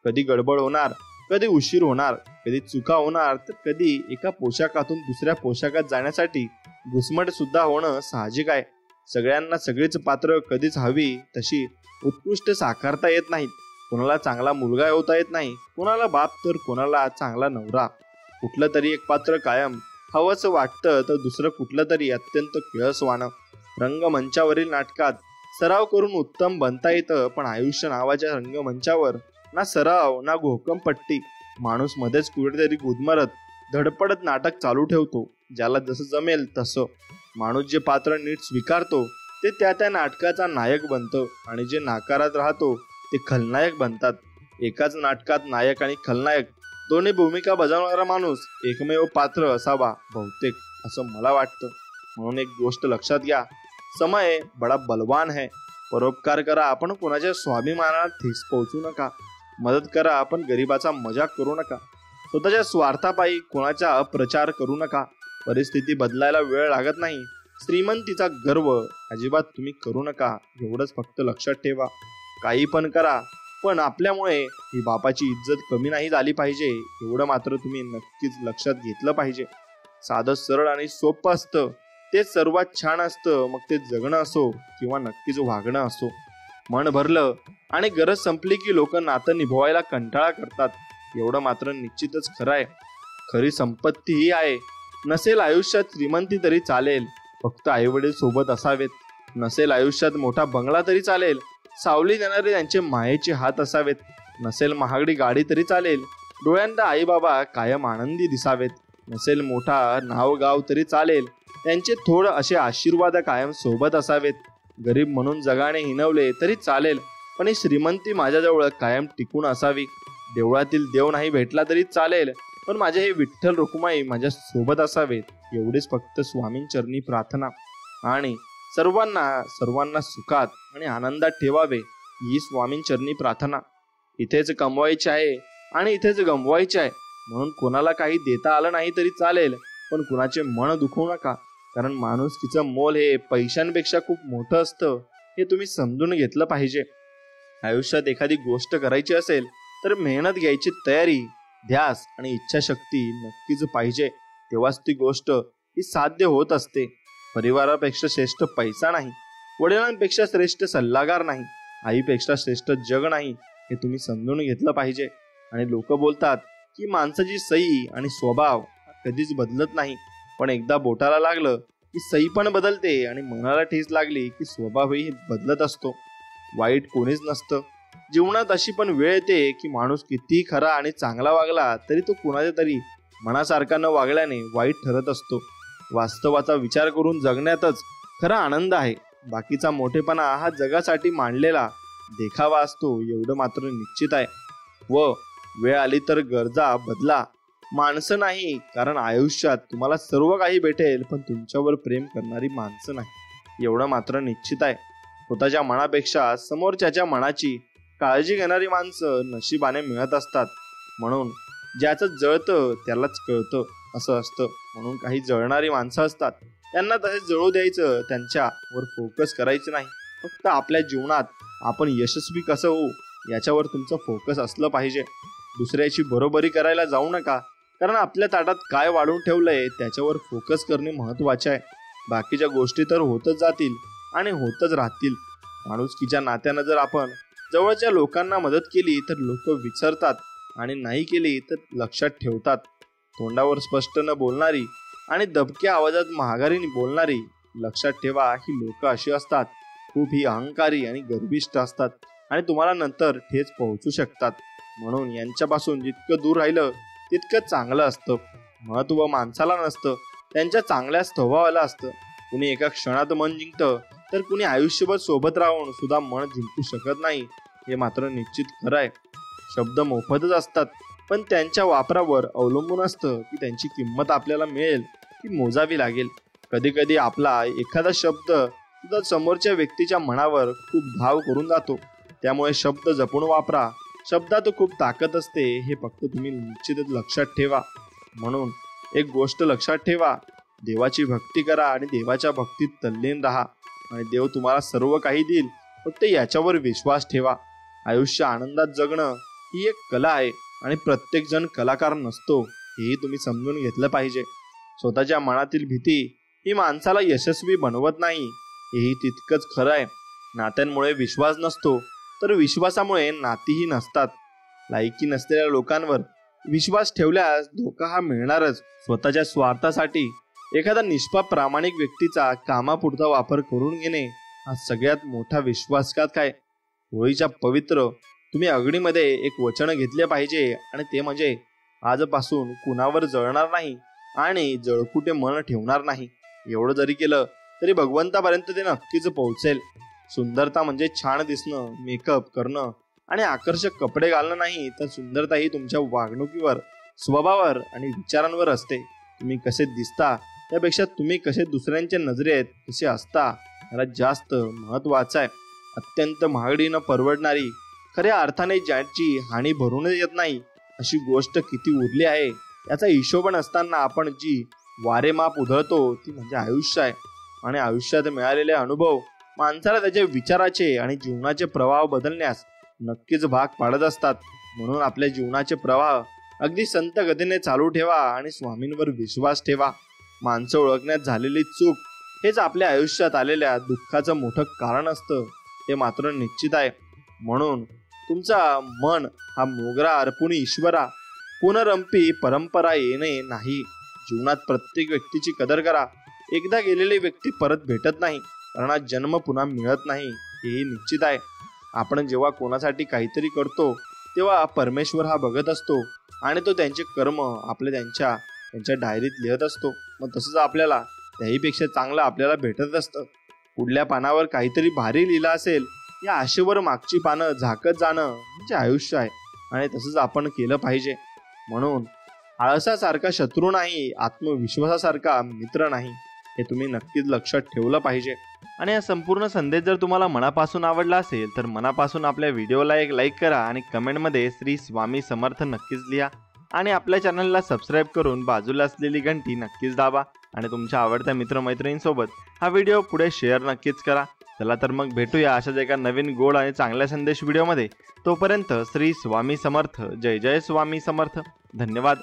कधी गडबड होणार, कधी उशीर होणार, कधी चुका होणार, तर कधी एका पोशाखातून दुसऱ्या पोशाखात जाण्यासाठी घुसमट सुद्धा होणं साहजिक आहे. सगळ्यांना सगळीच पात्र कधीच हवी तशी उत्कृष्ट साकारता येत नाहीत. कोणाला चांगला मुलगा होता येत नाही, कोणाला बाप तर कोणाला चांगला नवरा. कुठलं तरी एक पात्र कायम हवंच वाटतं तर दुसरं कुठलं तरी अत्यंत किळसवाणं. रंगमंचावरील नाटकात सराव करून उत्तम बनता येतं, पण आयुष्य नावाच्या रंगमंचावर ना सराव ना घोकमपट्टी. माणूस मध्येच कुठेतरी गुदमरत धडपडत नाटक चालू ठेवतो. ज्याला जसं जमेल तसं. माणूस जे पात्र नीट स्वीकारतो ते त्या नाटकाचा नायक बनतं आणि जे नाकारत राहतो ते खलनायक बनतात. एकाच नाटकात नायक आणि खलनायक दोन्ही भूमिका बजावणारा माणूस एकमेव पात्र असावा बहुतेक, असं मला वाटतं. म्हणून एक गोष्ट लक्षात घ्या, समय बडा बलवान है. परोपकार करा, आपण कोणाच्या स्वाभिमानाला ठेस पोहोचू नका. मदत करा, आपण गरिबाचा मजाक करू नका. स्वतःच्या स्वार्थापायी कोणाचा अप्रचार करू नका. परिस्थिती बदलायला वेळ लागत नाही. श्रीमंतीचा गर्व अजिबात तुम्ही करू नका. एवढंच फक्त लक्षात ठेवा. काही पण करा, पण आपल्यामुळे ही बापाची इज्जत कमी नाही झाली पाहिजे, एवढं मात्र तुम्ही नक्कीच लक्षात घेतलं पाहिजे. साधं सरळ आणि सोपं असतं तेच सर्वात छान असतं. मग ते जगणं असो किंवा नक्कीच वागणं असो. मन भरलं आणि गरज संपली की लोक नातं निभवायला कंटाळा करतात, एवढं मात्र निश्चितच खरं आहे. खरी संपत्ती ही आहे, नसेल आयुष्यात श्रीमंती तरी चालेल, फक्त आईवडील सोबत असावेत. नसेल आयुष्यात मोठा बंगला तरी चालेल, सावली देणारे त्यांचे मायेचे हात असावेत. नसेल महागडी गाडी तरी चालेल, डोळ्यांना आई बाबा कायम आनंदी दिसावेत. नसेल मोठा नाव गाव तरी चालेल, त्यांचे थोड असे आशीर्वाद कायम सोबत असावेत. गरीब म्हणून जगाने हिनवले तरी चालेल, पण ही श्रीमंती माझ्याजवळ कायम टिकून असावी. देवळातील देव नाही भेटला तरी चालेल, पण माझे हे विठ्ठल रुक्माई माझ्या सोबत असावेत. एवढीच फक्त स्वामींचरणी प्रार्थना. आणि सर्वांना सुखात आणि आनंदात ठेवावे ही स्वामींचरणी प्रार्थना. इथेच कमवायचे आहे आणि इथेच गमवायचे आहे. म्हणून कोणाला काही देता आलं नाही तरी चालेल, पण कुणाचे मन दुखवू नका. कारण माणुसकीचं मोल हे पैशांपेक्षा खूप मोठं असतं, हे तुम्ही समजून घेतलं पाहिजे. आयुष्यात एखादी गोष्ट करायची असेल तर मेहनत घ्यायची तयारी, ध्यास आणि इच्छाशक्ती नक्कीच पाहिजे. तेव्हाच ती गोष्ट ही साध्य होत असते. परिवारापेक्षा श्रेष्ठ पैसा नाही, वडिलांपेक्षा श्रेष्ठ सल्लागार नाही, आईपेक्षा श्रेष्ठ जग नाही, हे तुम्ही समजून घेतलं पाहिजे. आणि लोक बोलतात की माणसाची सई आणि स्वभाव कधीच बदलत नाही, पण एकदा बोटाला लागलं की सई पण बदलते आणि मनाला ठेच लागली की स्वभावही बदलत असतो. वाईट कोणीच नसतं. जीवनात अशी पण वेळ येते की माणूस कितीही खरा आणि चांगला वागला तरी तो कुणाच्या तरी मनासारखा न वागल्याने वाईट ठरत असतो. वास्तवाचा विचार करून जगण्यातच खरा आनंद आहे. बाकीचा मोठेपणा हा जगासाठी मांडलेला देखावा असतो, एवढं मात्र निश्चित आहे. व वेळ आली तर गरजा बदला, माणसं नाही. कारण आयुष्यात तुम्हाला सर्व काही भेटेल, पण तुमच्यावर प्रेम करणारी माणसं नाही. एवढं मात्र निश्चित आहे. स्वतःच्या मनापेक्षा समोरच्याच्या मनाची काळजी घेणारी माणसं नशिबाने मिळत असतात. म्हणून ज्याचं जळतं त्यालाच कळतं असं असतं. म्हणून काही जळणारी माणसं असतात, त्यांना तसे जळू द्यायचं, त्यांच्यावर फोकस करायचं नाही. फक्त आपल्या जीवनात आपण यशस्वी कसं होऊ याच्यावर तुमचं फोकस असलं पाहिजे. दुसऱ्याची बरोबरी करायला जाऊ नका, कारण आपल्या ताटात काय वाढून ठेवलंय त्याच्यावर फोकस करणे महत्त्वाचे आहे. बाकीच्या गोष्टी तर होतच जातील आणि होतच राहतील. माणुसकीच्या नात्यानं जर आपण जवळच्या लोकांना मदत केली तर लोक विसरतात आणि नाही केली तर लक्षात ठेवतात. तोंडावर स्पष्ट न बोलणारी आणि दबक्या आवाजात महागारीने बोलणारी, लक्षात ठेवा, ही लोक अशी असतात. खूप ही अहंकारी आणि गर्विष्ठ असतात आणि तुम्हाला नंतर ठेच पोहोचू शकतात. म्हणून यांच्यापासून जितकं दूर राहिलं तितकं चांगलं असतं. महत्त्व माणसाला नसतं, त्यांच्या चांगल्या स्वभावाला असतं. कुणी एका क्षणात मन जिंकतं तर कुणी आयुष्यभर सोबत राहून सुद्धा मन जिंकू शकत नाही. हे मात्र निश्चित खरं आहे. शब्द मोफतच असतात, पण त्यांच्या वापरावर अवलंबून असतं की त्यांची किंमत आपल्याला मिळेल की मोजावी लागेल. कधी कधी आपला एखादा शब्द सुद्धा समोरच्या व्यक्तीच्या मनावर खूप घाव करून जातो. त्यामुळे शब्द जपून वापरा. शब्दात खूप ताकद असते, हे फक्त तुम्ही निश्चितच लक्षात ठेवा. म्हणून एक गोष्ट लक्षात ठेवा, देवाची भक्ती करा आणि देवाच्या भक्तीत तल्लीन राहा आणि देव तुम्हाला सर्व काही देईल. फक्त याच्यावर विश्वास ठेवा. आयुष्य आनंदात जगणं ही एक कला आहे आणि प्रत्येक जण कलाकार नसतो, हेही तुम्ही समजून घेतलं पाहिजे. स्वतःच्या मनातील भीती ही माणसाला यशस्वी बनवत नाही, हेही तितकंच खरं आहे. नात्यांमुळे विश्वास नसतो तर विश्वासामुळे नातीही नसतात. लायकी नसलेल्या लोकांवर विश्वास ठेवल्यास धोका हा मिळणारच. स्वतःच्या स्वार्थासाठी एखादा निष्पाप प्रामाणिक व्यक्तीचा कामापुरता वापर करून घेणे हा सगळ्यात मोठा विश्वासघात काय. होळीच्या पवित्र तुम्ही अग्नीमध्ये एक वचन घेतले पाहिजे आणि ते म्हणजे आजपासून कुणावर जळणार नाही आणि जळकुटे मन ठेवणार नाही. एवढं जरी केलं तरी भगवंतापर्यंत ते नक्कीच पोहोचेल. सुंदरता म्हणजे छान दिसणं, मेकअप करणं आणि आकर्षक कपडे घालणं नाही, तर सुंदरता ही तुमच्या वागणुकीवर, स्वभावावर आणि विचारांवर असते. तुम्ही कसे दिसता त्यापेक्षा तुम्ही कसे दुसऱ्यांच्या नजरेत कसे असता याला जास्त महत्वाचं आहे. अत्यंत महागडी न परवडणारी, खऱ्या अर्थाने ज्याची हानी भरूनच येत नाही अशी गोष्ट किती उरली आहे याचा हिशोब नसताना आपण जी वारेमाप उधळतो ती म्हणजे आयुष्य आहे. आणि आयुष्यात मिळालेले अनुभव माणसाला त्याच्या विचाराचे आणि जीवनाचे प्रवाह बदलण्यास नक्कीच भाग पाडत असतात. म्हणून आपल्या जीवनाचे प्रवाह अगदी संत गतीने चालू ठेवा आणि स्वामींवर विश्वास ठेवा. माणसं ओळखण्यात झालेली चूक हेच आपल्या आयुष्यात आलेल्या दुःखाचं मोठं कारण असतं, हे मात्र निश्चित आहे. म्हणून तुमचा मन हा मोगरा अर्पुन ईश्वरा, पुनरंपी परंपरा येणे नाही. जीवनात प्रत्येक व्यक्तीची कदर करा. एकदा गेलेली व्यक्ती परत भेटत नाही, कारण हा जन्म पुन्हा मिळत नाही, हेही निश्चित आहे. आपण जेव्हा कोणासाठी काहीतरी करतो तेव्हा परमेश्वर हा बघत असतो आणि तो त्यांचे कर्म त्यांच्या डायरीत लिहत असतो. मग तसंच आपल्याला त्याहीपेक्षा चांगलं आपल्याला भेटत असतं. पुढल्या पानावर काहीतरी भारी लिहिलं असेल या आशेवर मागची पानं झाकत जाणं म्हणजे आयुष्य आहे आणि तसंच आपण केलं पाहिजे. म्हणून आळसासारखा शत्रू नाही, आत्मविश्वासासारखा मित्र नाही, हे तुम्ही नक्कीच लक्षात ठेवलं पाहिजे. आणि हा संपूर्ण संदेश जर तुम्हाला मनापासून आवडला असेल तर मनापासून आपल्या व्हिडिओला एक लाईक करा आणि कमेंटमध्ये श्री स्वामी समर्थ नक्कीच लिहा आणि आपल्या चॅनलला सबस्क्राईब करून बाजूला असलेली घंटी नक्कीच दाबा आणि तुमच्या आवडत्या मित्रमैत्रिणींसोबत हा व्हिडिओ पुढे शेअर नक्कीच करा. चला तर मग भेटूया अशाच एका नवीन गोड आणि चांगल्या संदेश व्हिडिओमध्ये. तोपर्यंत श्री स्वामी समर्थ. जय जय स्वामी समर्थ. धन्यवाद.